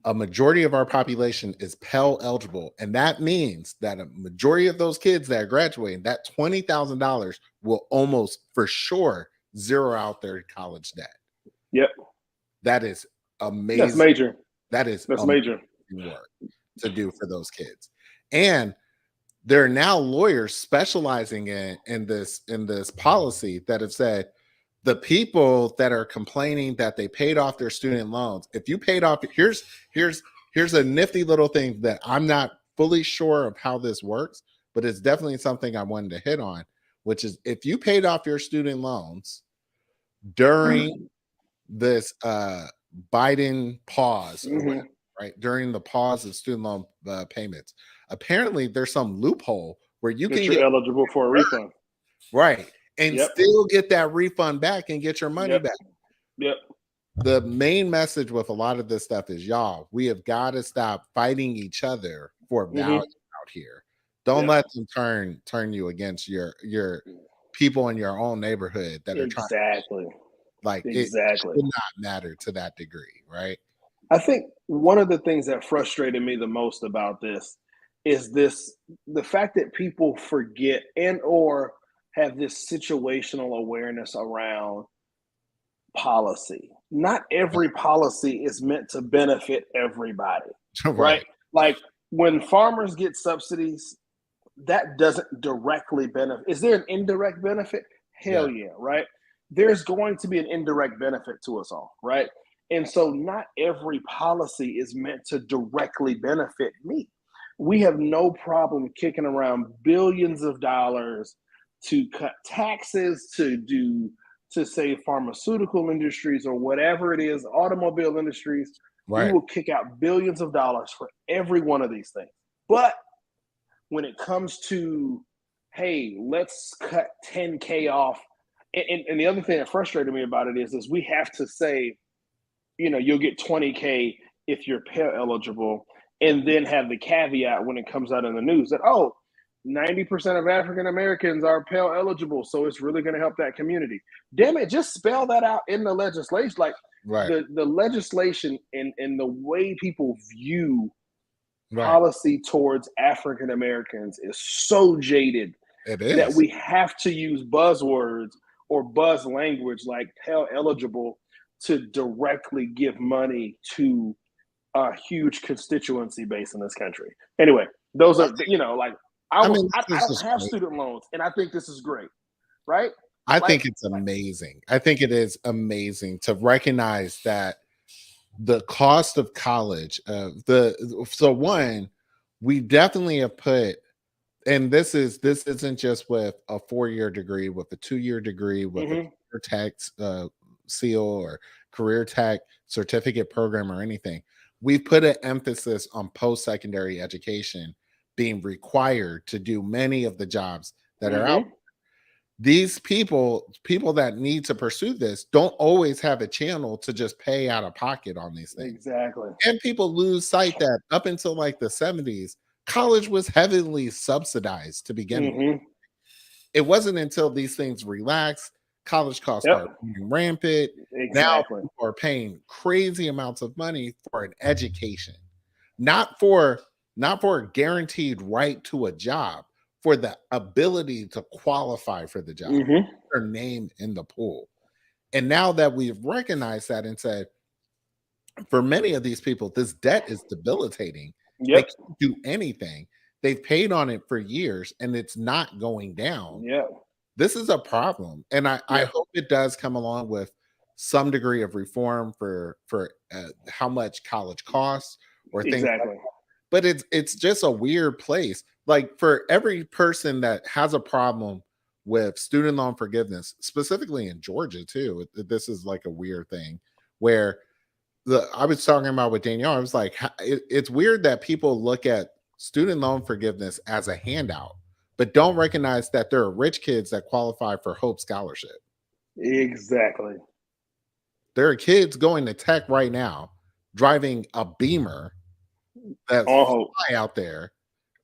A majority of our population is Pell eligible, and that means that a majority of those kids that are graduating, that $20,000 will almost for sure zero out their college debt. Yep. That is amazing. That's major. That's major work to do for those kids. And there are now lawyers specializing in this policy that have said the people that are complaining that they paid off their student loans, if you paid off, here's a nifty little thing that I'm not fully sure of how this works, but it's definitely something I wanted to hit on, which is if you paid off your student loans during this Biden pause, right? During the pause of student loan payments, apparently there's some loophole where you can get eligible for a refund, right? And still get that refund back and get your money back. Yep. The main message with a lot of this stuff is, y'all, we have got to stop fighting each other for value out here. Don't let them turn you against your people in your own neighborhood that are trying to, like, it should not matter to that degree, right? I think one of the things that frustrated me the most about this is the fact that people forget and or have this situational awareness around policy. Not every policy is meant to benefit everybody, right? Like when farmers get subsidies, that doesn't directly benefit. Is there an indirect benefit? Hell yeah, right? There's going to be an indirect benefit to us all, right? And so not every policy is meant to directly benefit me. We have no problem kicking around billions of dollars to cut taxes, to save pharmaceutical industries or whatever it is, automobile industries. We will kick out billions of dollars for every one of these things. But when it comes to, hey, let's cut 10K off, and the other thing that frustrated me about it is we have to say, you'll get 20K if you're Pell eligible, and then have the caveat when it comes out in the news that, 90% of African Americans are Pell eligible, so it's really going to help that community. Damn it, just spell that out in the legislation. Like the legislation and the way people view policy towards African Americans is so jaded that we have to use buzzwords or buzz language like Pell eligible to directly give money to a huge constituency base in this country. Anyway, those are, I don't have student loans, and I think this is great, right? I think it's amazing. I think it is amazing to recognize that the cost of college, one, we definitely have put, and this isn't just with a 4-year degree, with a 2-year degree, with a career tech seal or career tech certificate program or anything. We've put an emphasis on post-secondary education being required to do many of the jobs that are out there. These people that need to pursue this don't always have a channel to just pay out of pocket on these things. Exactly. And people lose sight that up until like the 70s, college was heavily subsidized to begin with. It wasn't until these things relaxed, college costs are running rampant. Now people are paying crazy amounts of money for an education, not for a guaranteed right to a job, for the ability to qualify for the job, their name in the pool. And now that we've recognized that and said, for many of these people, this debt is debilitating. They Yep. can't do anything. They've paid on it for years and it's not going down. Yep. This is a problem. And I Yep. hope it does come along with some degree of reform for how much college costs or things like Exactly. that. But it's just a weird place. Like for every person that has a problem with student loan forgiveness, specifically in Georgia too, this is like a weird thing where I was talking about with Danielle. I was like, it's weird that people look at student loan forgiveness as a handout, but don't recognize that there are rich kids that qualify for Hope Scholarship. Exactly. There are kids going to tech right now, driving a Beamer that's On hope. fly out there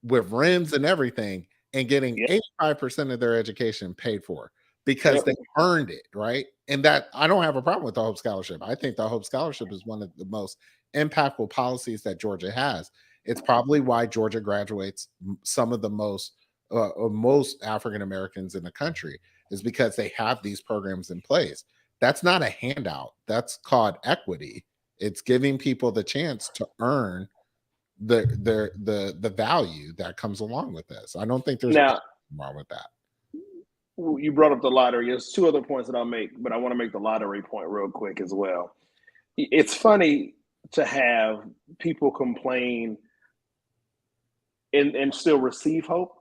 with rims and everything, and getting Yep. 85% of their education paid for because Yep. they earned it, right? And that I don't have a problem with the Hope Scholarship. I think the Hope Scholarship is one of the most impactful policies that Georgia has. It's probably why Georgia graduates some of the most African Americans in the country is because they have these programs in place. That's not a handout. That's called equity. It's giving people the chance to earn the value that comes along with this. I don't think there's Now, wrong with that. you brought up the lottery. There's two other points that I'll make, but I want to make the lottery point real quick as well. It's funny to have people complain and still receive hope,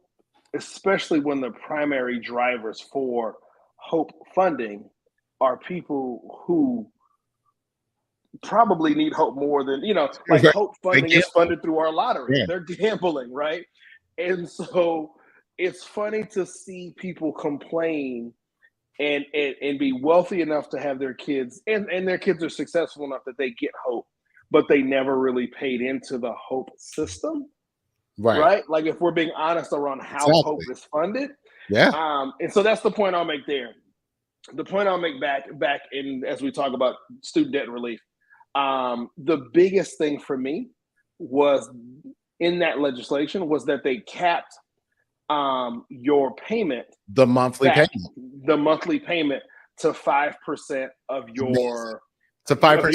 especially when the primary drivers for hope funding are people who probably need hope more than like Right. hope They funding is gamble. funded through our lottery. Yeah. They're gambling, right? And so it's funny to see people complain and be wealthy enough to have their kids and their kids are successful enough that they get hope, but they never really paid into the hope system, Right. right? Like if we're being honest around how hope Exactly. is funded. Yeah. And so that's the point I'll make there. The point I'll make back in as we talk about student debt relief. The biggest thing for me was in that legislation was that they capped your payment The monthly back, payment. the monthly payment to 5% of Amazing. your So 5%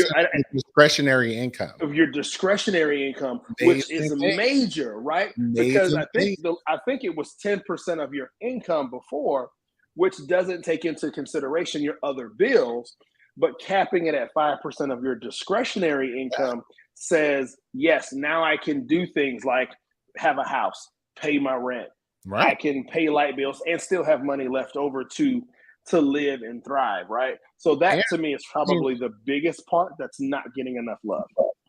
discretionary income. of your discretionary income, which is Amazing thing. major, right? Because Amazing I think thing. I think it was 10% of your income before, which doesn't take into consideration your other bills, but capping it at 5% of your discretionary income says, yes, now I can do things like have a house, pay my rent. I Right. can pay light bills and still have money left over to live and thrive, right? So And that to me is probably the biggest part that's not getting enough love.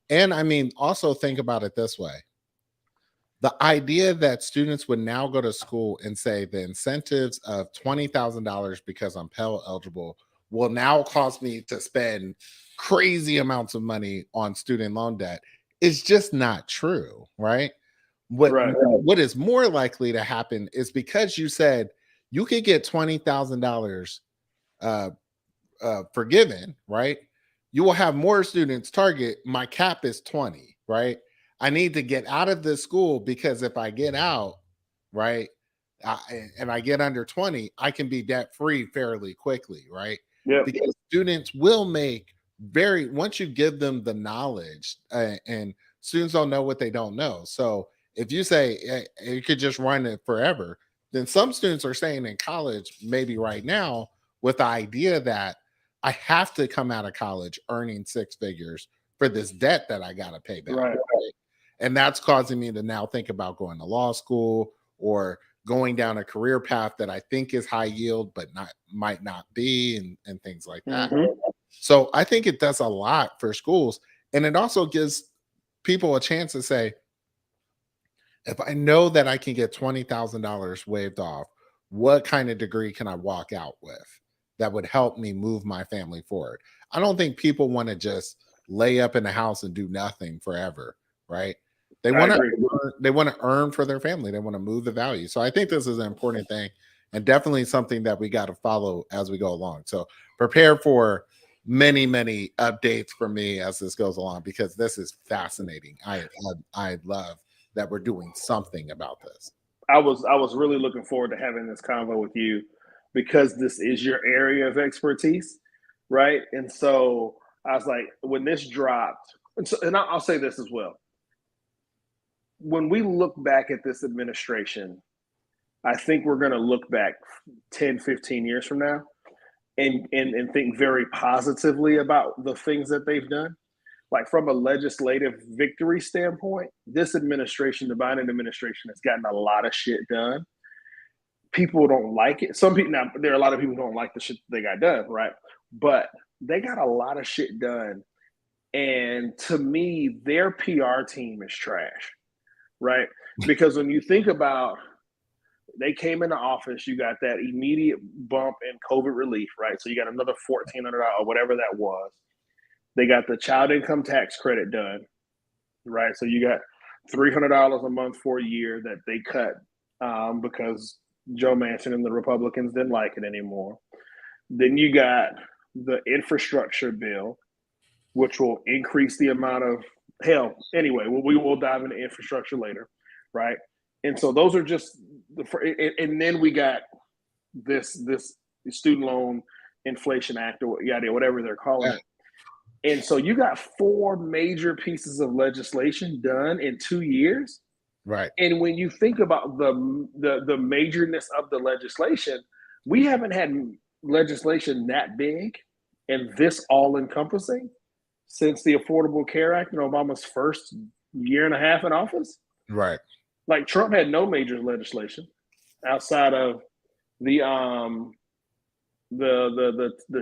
I mean, also think about it this way. The idea that students would now go to school and say the incentives of $20,000 because I'm Pell eligible will now cause me to spend crazy amounts of money on student loan debt is just not true, right? Right. What is more likely to happen is because you said you could get $20,000 uh, forgiven, right? You will have more students target. My cap is 20, right? I need to get out of this school because if I get out, right, and I get under 20, I can be debt free fairly quickly, right? Yep. Because students will make once you give them the knowledge, and students don't know what they don't know. So if you say you could just run it forever, then some students are staying in college maybe right now with the idea that I have to come out of college earning six figures for this debt that I got to pay back. Right. Right? And that's causing me to now think about going to law school or going down a career path that I think is high yield, but might not be, and things like that. Mm-hmm. So I think it does a lot for schools. And it also gives people a chance to say, if I know that I can get $20,000 waived off, what kind of degree can I walk out with that would help me move my family forward? I don't think people want to just lay up in the house and do nothing forever, right? They want to earn for their family. They want to move the value. So I think this is an important thing and definitely something that we got to follow as we go along. So prepare for many updates from me as this goes along because this is fascinating. I love that we're doing something about this. I was really looking forward to having this convo with you because this is your area of expertise, right? And so I was like, when this dropped, and I'll say this as well. when we look back at this administration, I think we're going to look back 10, 15 years from now and think very positively about the things that they've done. Like from a legislative victory standpoint, this administration, the Biden administration, has gotten a lot of shit done. People don't like it. Some people, now there are a lot of people who don't like the shit they got done, right? But they got a lot of shit done. And to me, their PR team is trash, right? Because when you think about they came into office, you got that immediate bump in COVID relief, right? So you got another $1,400 or whatever that was. They got the child income tax credit done, right? So you got $300 a month for a year that they cut because Joe Manchin and the Republicans didn't like it anymore. Then you got the infrastructure bill, which will increase the amount of hell. Anyway, we will dive into infrastructure later, right? And so those are just and then we got this student loan inflation act or yada whatever they're calling it. And so you got 4 major pieces of legislation done in 2 years. Right. And when you think about the majorness of the legislation, we haven't had legislation that big and this all encompassing since the Affordable Care Act in Obama's first year and a half in office. Right. Like Trump had no major legislation outside of the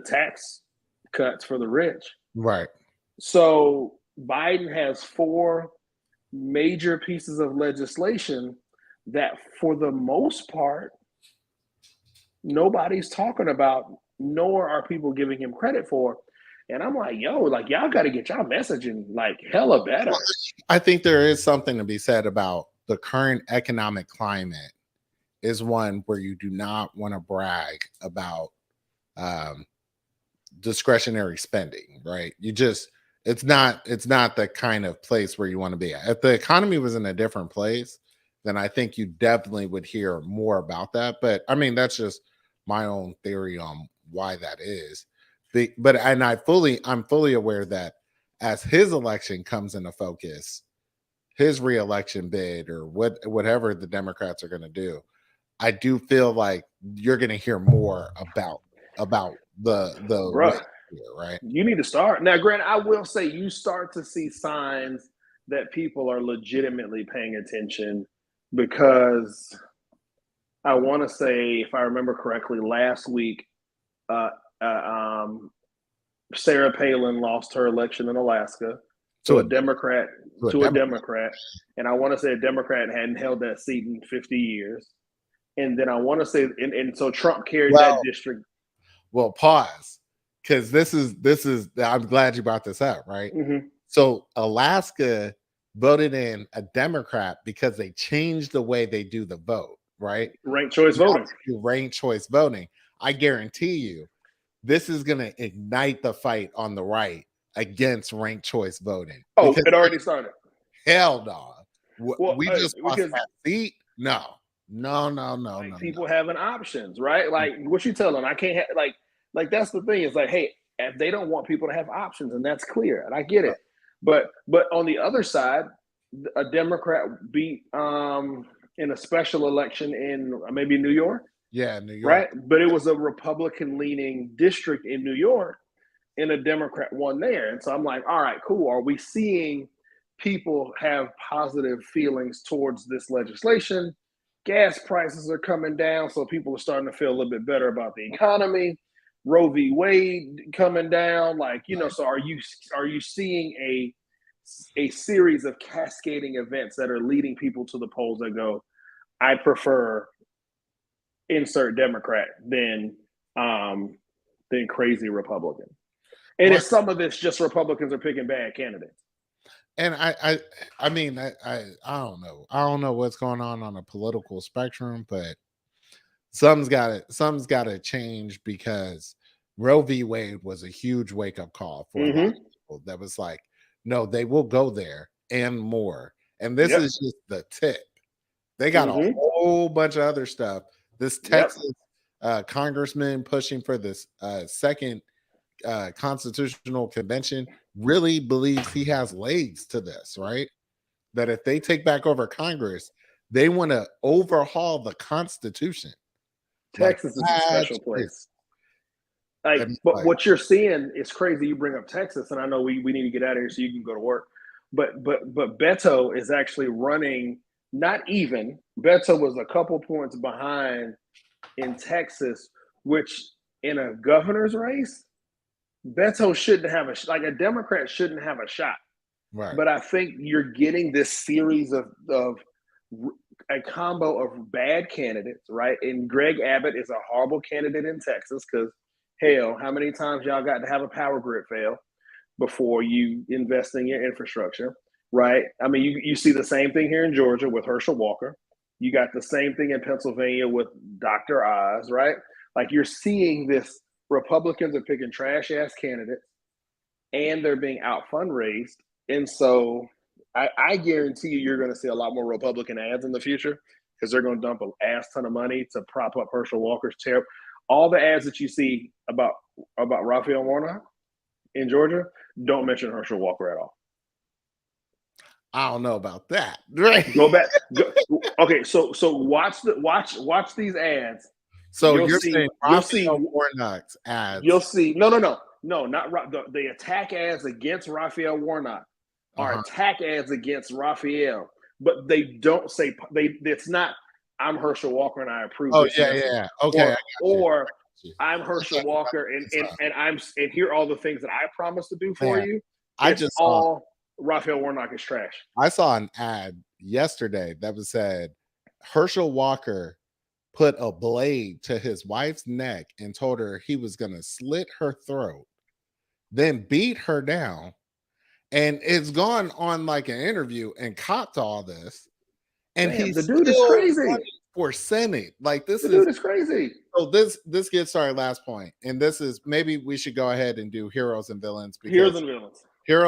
tax cuts for the rich. Right. So Biden has 4 major pieces of legislation that for the most part nobody's talking about, nor are people giving him credit for. And I'm like, yo, like y'all got to get y'all messaging like hella better. I think there is something to be said about the current economic climate is one where you do not want to brag about discretionary spending, right? You just it's not the kind of place where you want to be at. If the economy was in a different place, then I think you definitely would hear more about that. But I mean, that's just my own theory on why that is. But I'm fully aware that as his election comes into focus, his reelection bid or whatever the Democrats are going to do, I do feel like you're going to hear more about the right. You need to start now. Grant, I will say you start to see signs that people are legitimately paying attention, because I want to say, if I remember correctly, last week, Sarah Palin lost her election in Alaska to a Democrat. And I want to say a Democrat hadn't held that seat in 50 years. And then I want to say, and so Trump carried that district. Well, pause, because this is. I'm glad you brought this up, right? Mm-hmm. So Alaska voted in a Democrat because they changed the way they do the vote, right? Ranked choice voting. Ranked choice voting. I guarantee you, this is going to ignite the fight on the right against ranked choice voting. Oh, it already started. Hell no. Well, we just lost that seat. No. People having options, right? Like, what you tell them? I can't have, like that's the thing. It's like, hey, if they don't want people to have options, and that's clear, and I get it. But on the other side, a Democrat beat in a special election in maybe New York. Yeah, New York. Right? But it was a Republican-leaning district in New York, and a Democrat won there. And so I'm like, all right, cool. Are we seeing people have positive feelings towards this legislation? Gas prices are coming down, so people are starting to feel a little bit better about the economy. Roe v. Wade coming down, so are you seeing a series of cascading events that are leading people to the polls that go, I prefer insert Democrat than crazy Republican. And it's some of this just Republicans are picking bad candidates. And I mean, I don't know. I don't know what's going on a political spectrum, but something's got to change, because Roe v. Wade was a huge wake up call for a lot of people. That was like, no, they will go there and more. And this is just the tip. They got a whole bunch of other stuff. This Texas congressman pushing for this second constitutional convention really believes he has legs to this, right? that if they take back over Congress, they want to overhaul the Constitution. Texas is a special place. Like, but what you're seeing is crazy. You bring up Texas, and I know we need to get out of here so you can go to work. But Beto is actually running not even. Beto was a couple points behind in Texas, which in a governor's race, Beto shouldn't have a Democrat shouldn't have a shot. Right. But I think you're getting this series of a combo of bad candidates, right? And Greg Abbott is a horrible candidate in Texas because, hell, how many times y'all got to have a power grid fail before you invest in your infrastructure, right? I mean, you see the same thing here in Georgia with Herschel Walker. You got the same thing in Pennsylvania with Dr. Oz, right? Like, you're seeing this, Republicans are picking trash-ass candidates, and they're being out fundraised. And so I guarantee you're going to see a lot more Republican ads in the future because they're going to dump an ass ton of money to prop up Herschel Walker's chair. All the ads that you see about Raphael Warnock in Georgia don't mention Herschel Walker at all. I don't know about that. Right. Go back. Okay, so watch these ads. So you're saying Raphael Warnock's ads? You'll see. No, not the attack ads against Raphael Warnock are attack ads against Raphael, but they don't say it's not. I'm Herschel Walker and I approve. Oh yeah. Okay. Or I'm Herschel Walker and here are all the things that I promised to do for you. I just saw Raphael Warnock is trash. I saw an ad yesterday that was said Herschel Walker put a blade to his wife's neck and told her he was going to slit her throat, then beat her down, and it's gone on like an interview and copped all this. And the dude is crazy for Senate. Like this dude is crazy. So this gets our last point, and this is maybe we should go ahead and do heroes and villains. Heroes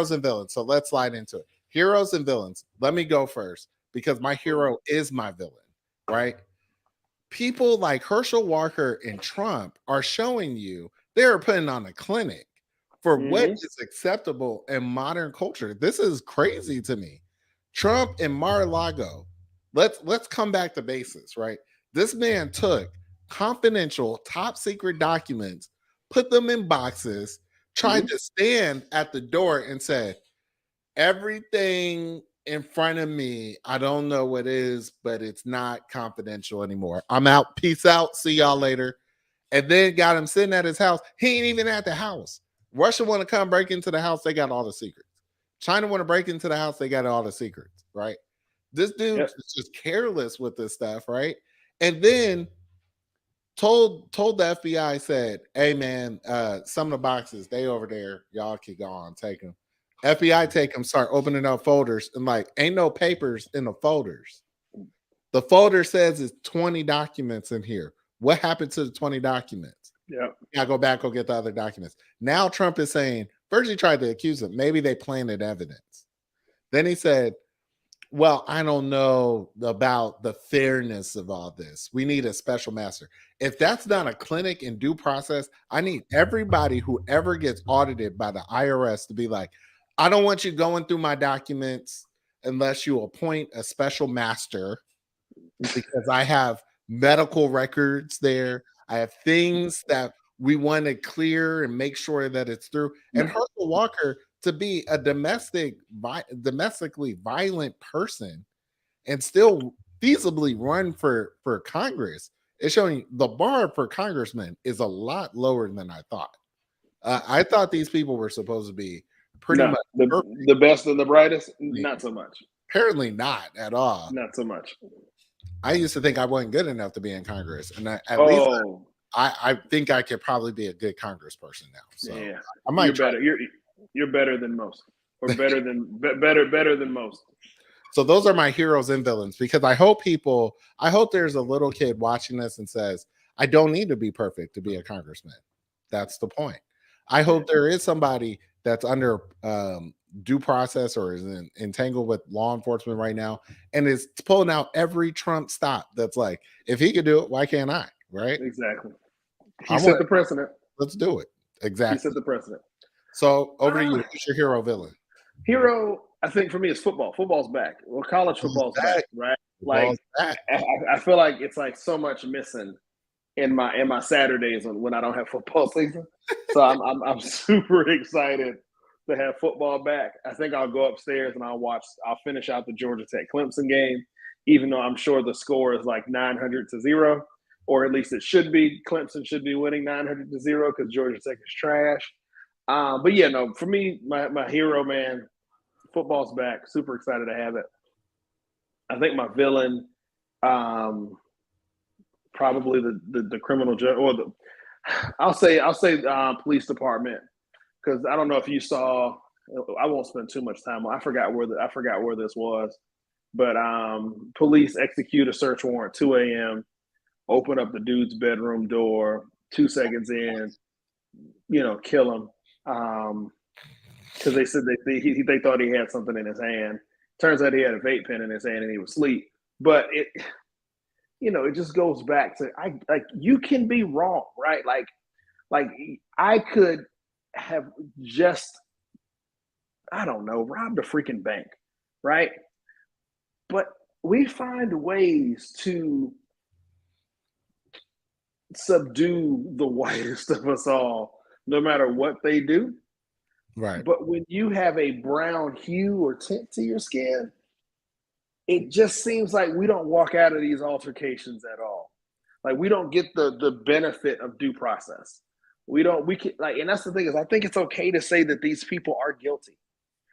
and villains. So let's slide into it. Heroes and villains. Let me go first because my hero is my villain, right? People like Herschel Walker and Trump are showing you they're putting on a clinic for what is acceptable in modern culture. This is crazy to me. Trump and Mar-a-Lago. Let's come back to basics, right? This man took confidential, top secret documents, put them in boxes, tried to stand at the door and said, everything in front of me, I don't know what it is, but it's not confidential anymore. I'm out. Peace out. See y'all later. And then got him sitting at his house. He ain't even at the house. Russia want to come break into the house. They got all the secrets. China want to break into the house. They got all the secrets, right? This dude is just careless with this stuff, right? And then told the FBI, said, hey man, some of the boxes, they over there. Y'all can go on, take them. FBI take them, start opening up folders, and like, ain't no papers in the folders. The folder says it's 20 documents in here. What happened to the 20 documents? Yeah. I go back, go get the other documents. Now Trump is saying, first he tried to accuse him. Maybe they planted evidence. Then he said, well, I don't know about the fairness of all this. We need a special master. If that's not a clinic and due process, I need everybody who ever gets audited by the IRS to be like, I don't want you going through my documents unless you appoint a special master, because I have medical records there. I have things that we want to clear and make sure that it's through. And Herschel Walker to be a domestically violent person and still feasibly run for Congress, it's showing the bar for congressmen is a lot lower than I thought. I thought these people were supposed to be pretty much the best and the brightest. Not so much. Apparently not at all. Not so much. I used to think I wasn't good enough to be in Congress, and at least I think I could probably be a good congressperson now. So yeah, I might. You're better than most, or better than most. So those are my heroes and villains, because I hope there's a little kid watching this and says, I don't need to be perfect to be a congressman. That's the point. I hope there is somebody that's under due process or is entangled with law enforcement right now and is pulling out every Trump stop. That's like, if he could do it, why can't I? Right? Exactly. He set the precedent. Let's do it. Exactly. He set the precedent. So over to you. Who's your hero villain? Hero, I think for me, it's football. Football's back. Well, college Football's football's back, back. right? Like, Football's back. I feel like it's like so much missing in my Saturdays when I don't have football season. So I'm super excited to have football back. I think I'll go upstairs and I'll finish out the Georgia Tech Clemson game, even though I'm sure the score is like 900-0, or at least it should be. Clemson should be winning 900-0 because Georgia Tech is trash. But yeah, no, for me, my hero, man, football's back. Super excited to have it. I think my villain, probably the criminal judge, or I'll say police department, because I don't know if you saw. I won't spend too much time on. I forgot where this was, but police execute a search warrant 2 a.m. Open up the dude's bedroom door. 2 seconds in, kill him. Because they said they thought he had something in his hand. Turns out he had a vape pen in his hand and he was asleep. But it just goes back to you can be wrong, right? Like I could have just, I don't know, robbed a freaking bank, right? But we find ways to subdue the whitest of us all, no matter what they do. Right. But when you have a brown hue or tint to your skin, it just seems like we don't walk out of these altercations at all. Like we don't get the benefit of due process. We can, and that's the thing, is I think it's okay to say that these people are guilty,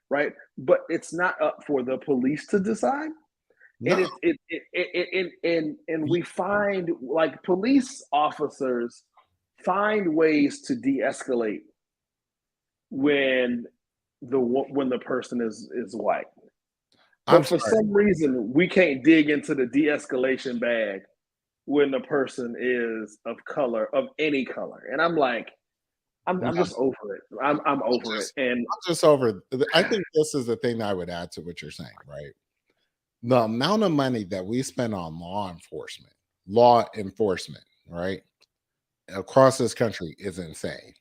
right? But it's not up for the police to decide. No. And we find, like, police officers find ways to de-escalate when the person is white. But for some reason, we can't dig into the de-escalation bag when the person is of color, of any color. And I'm like, I'm just over it. I'm over it. And I'm just over. I think this is the thing that I would add to what you're saying, right? The amount of money that we spend on law enforcement, right, across this country is insane.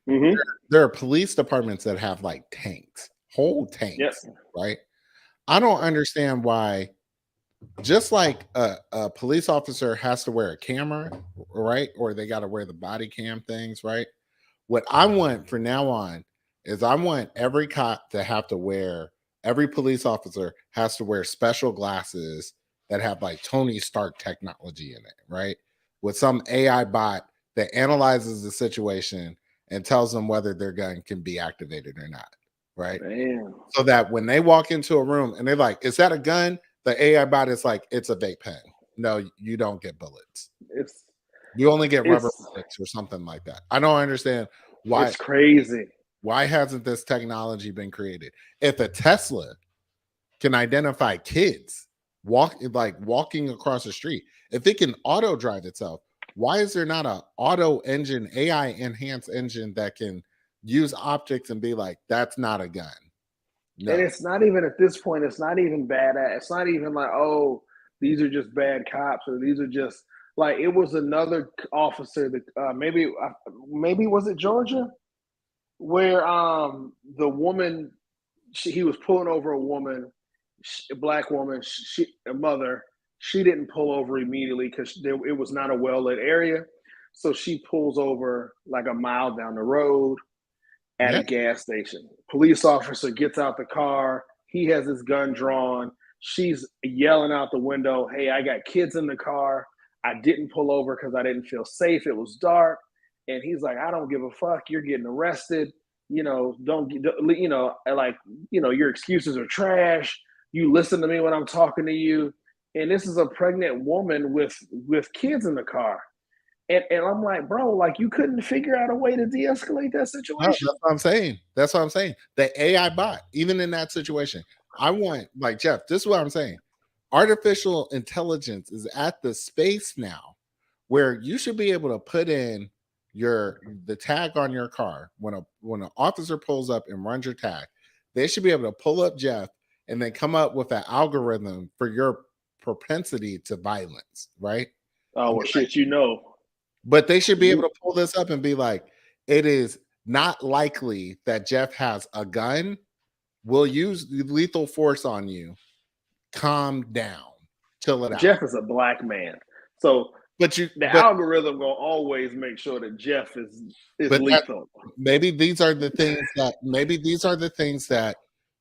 Mm-hmm. There are police departments that have like tanks, whole tanks, yes. Right? I don't understand why, just like a police officer has to wear a camera, right? Or they got to wear the body cam things, right? What I want for now on is I want every cop to have to wear, every police officer has to wear special glasses that have like Tony Stark technology in it, right? With some AI bot that analyzes the situation and tells them whether their gun can be activated or not, right? Damn. So that when they walk into a room and they're like, is that a gun? The AI bot is like, it's a vape pen. No, you don't get bullets. You only get rubber bullets or something like that. I don't understand why. It's crazy. Why hasn't this technology been created? If a Tesla can identify kids walking across the street, if it can auto drive itself, why is there not an auto engine, AI enhanced engine that can use optics and be like, that's not a gun? No. And it's not even, at this point, it's not even badass. It's not even like, oh, these are just bad cops, or these are just, like, it was another officer that maybe was it Georgia, where the woman, he was pulling over a woman, a black woman, a mother. She didn't pull over immediately because it was not a well-lit area. So she pulls over like a mile down the road at a gas station. Police officer gets out the car. He has his gun drawn. She's yelling out the window, hey, I got kids in the car. I didn't pull over because I didn't feel safe. It was dark. And he's like, I don't give a fuck. You're getting arrested. Your excuses are trash. You listen to me when I'm talking to you. And this is a pregnant woman with kids in the car. And I'm like, bro, like, you couldn't figure out a way to de-escalate that situation? No, that's what I'm saying. That's what I'm saying. The AI bot, even in that situation, I want, like, Jeff, this is what I'm saying. Artificial intelligence is at the space now where you should be able to put in the tag on your car. When an officer pulls up and runs your tag, they should be able to pull up Jeff and then come up with an algorithm for your propensity to violence, right? Oh, well, shit, But they should be able to pull this up and be like, it is not likely that Jeff has a gun we'll use lethal force on you. Calm down, chill it out. Jeff is a black man, so the algorithm gonna always make sure that Jeff is lethal. Maybe these are the things that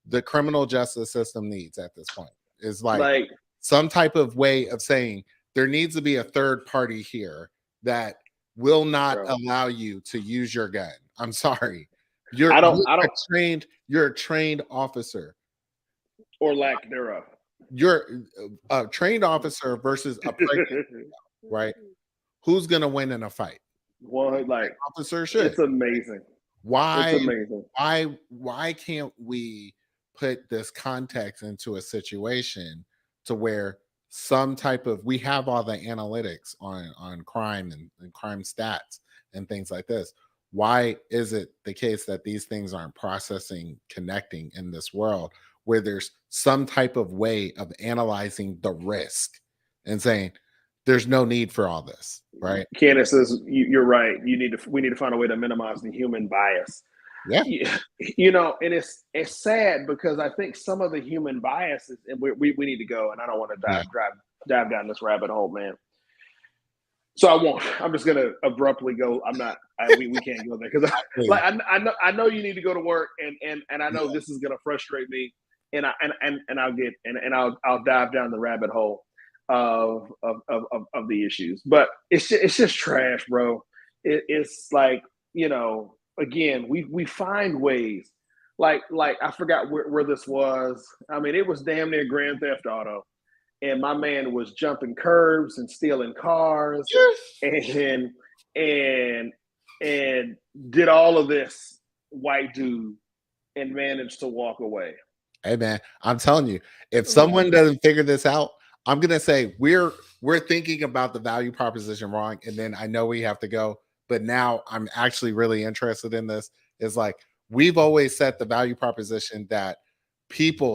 the criminal justice system needs at this point. Is like some type of way of saying there needs to be a third party here that will not allow you to use your gun. I'm sorry. You're a trained officer. Or lack thereof. You're a trained officer versus a pregnant, right? Who's gonna win in a fight? Well, like officer should. It's amazing. Why? It's amazing. Why can't we put this context into a situation to where some type of we have all the analytics on crime and crime stats and things like this? Why is it the case that these things aren't processing, connecting in this world where there's some type of way of analyzing the risk and saying there's no need for all this, right? Candace says you're right. We need to find a way to minimize the human bias. Yeah. You know, and it's sad because I think some of the human biases, and we need to go, and I don't want to dive down this rabbit hole, man. So I won't. I'm just gonna abruptly go. We can't go there because I know you need to go to work, and I know this is gonna frustrate me, and I'll dive down the rabbit hole of the issues. But it's just trash, bro. It's like, you know, again, we find ways. Like I forgot where this was. I mean, it was damn near Grand Theft Auto. And my man was jumping curbs and stealing cars and did all of this, white dude, and managed to walk away. Hey man, I'm telling you, if someone doesn't figure this out, I'm gonna say we're thinking about the value proposition wrong. And then I know we have to go, but now I'm actually really interested in this. Is like we've always set the value proposition that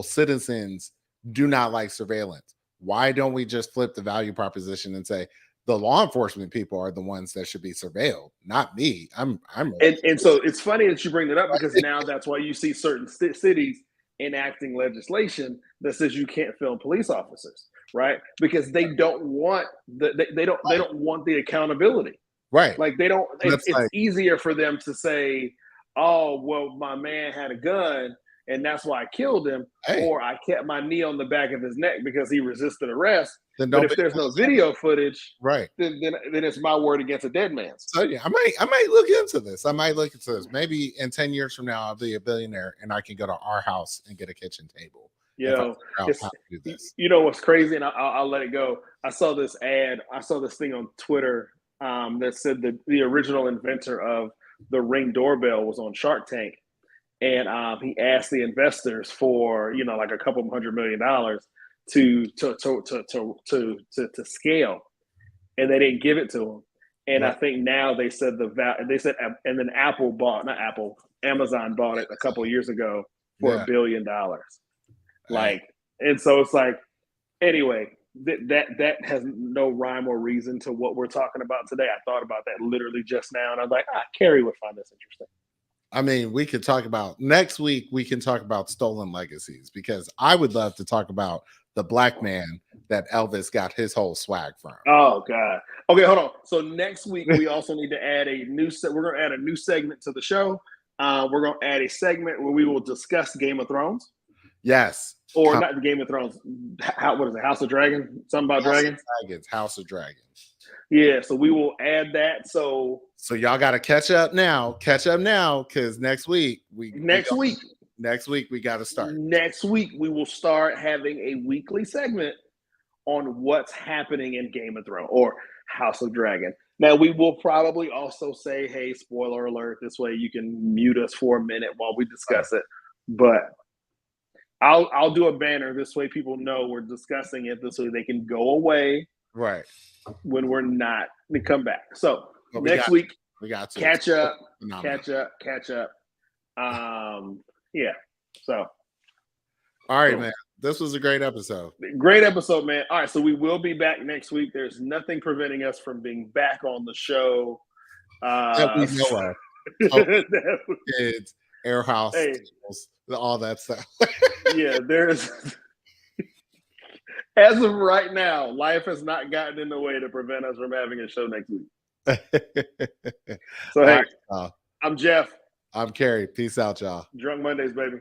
citizens do not like surveillance. Why don't we just flip the value proposition and say the law enforcement people are the ones that should be surveilled, not me? And so it's funny that you bring that up because now that's why you see certain cities enacting legislation that says you can't film police officers, right? Because they don't want they don't want the accountability, right? Like they don't. It's easier for them to say, "Oh, well, my man had a gun." And that's why I killed him, or I kept my knee on the back of his neck because he resisted arrest. But if there's no video footage, right, then it's my word against a dead man's. So yeah, I might look into this. Maybe in 10 years from now, I'll be a billionaire and I can go to our house and get a kitchen table. You know what's crazy, and I'll let it go. I saw this ad. I saw this thing on Twitter that said that the original inventor of the Ring doorbell was on Shark Tank. And he asked the investors for, you know, like a couple $100 million to scale, and they didn't give it to him. And I think now they said and then Amazon bought it a couple of years ago for $1 billion. And so it's like, anyway, that has no rhyme or reason to what we're talking about today. I thought about that literally just now, and I was like, Carrie would find this interesting. I mean, we could talk about next week. We can talk about stolen legacies because I would love to talk about the black man that Elvis got his whole swag from. Oh God. Okay, hold on. So next week we also need to add a new we're going to add a new segment to the show. We're going to add a segment where we will discuss Game of Thrones. Yes. Or not Game of Thrones. What is it? House of Dragons? Something about dragons? House of Dragons. Yeah, so we will add that. So y'all got to catch up now, because next week we got to start. Next week we will start having a weekly segment on what's happening in Game of Thrones or House of Dragon. Now we will probably also say, "Hey, spoiler alert!" This way you can mute us for a minute while we discuss it. But I'll do a banner this way people know we're discussing it. This way they can go away. Right. When we're not, we come back. So next week we got to catch up. Yeah. So. All right, man. This was a great episode. Great episode, man. All right, so we will be back next week. There's nothing preventing us from being back on the show. That we know of. air house Hey. tables, all that stuff. Yeah, there's as of right now, life has not gotten in the way to prevent us from having a show next week. So All hey, right, I'm Jeff. I'm Kerry. Peace out, y'all. Drunk Mondays, baby.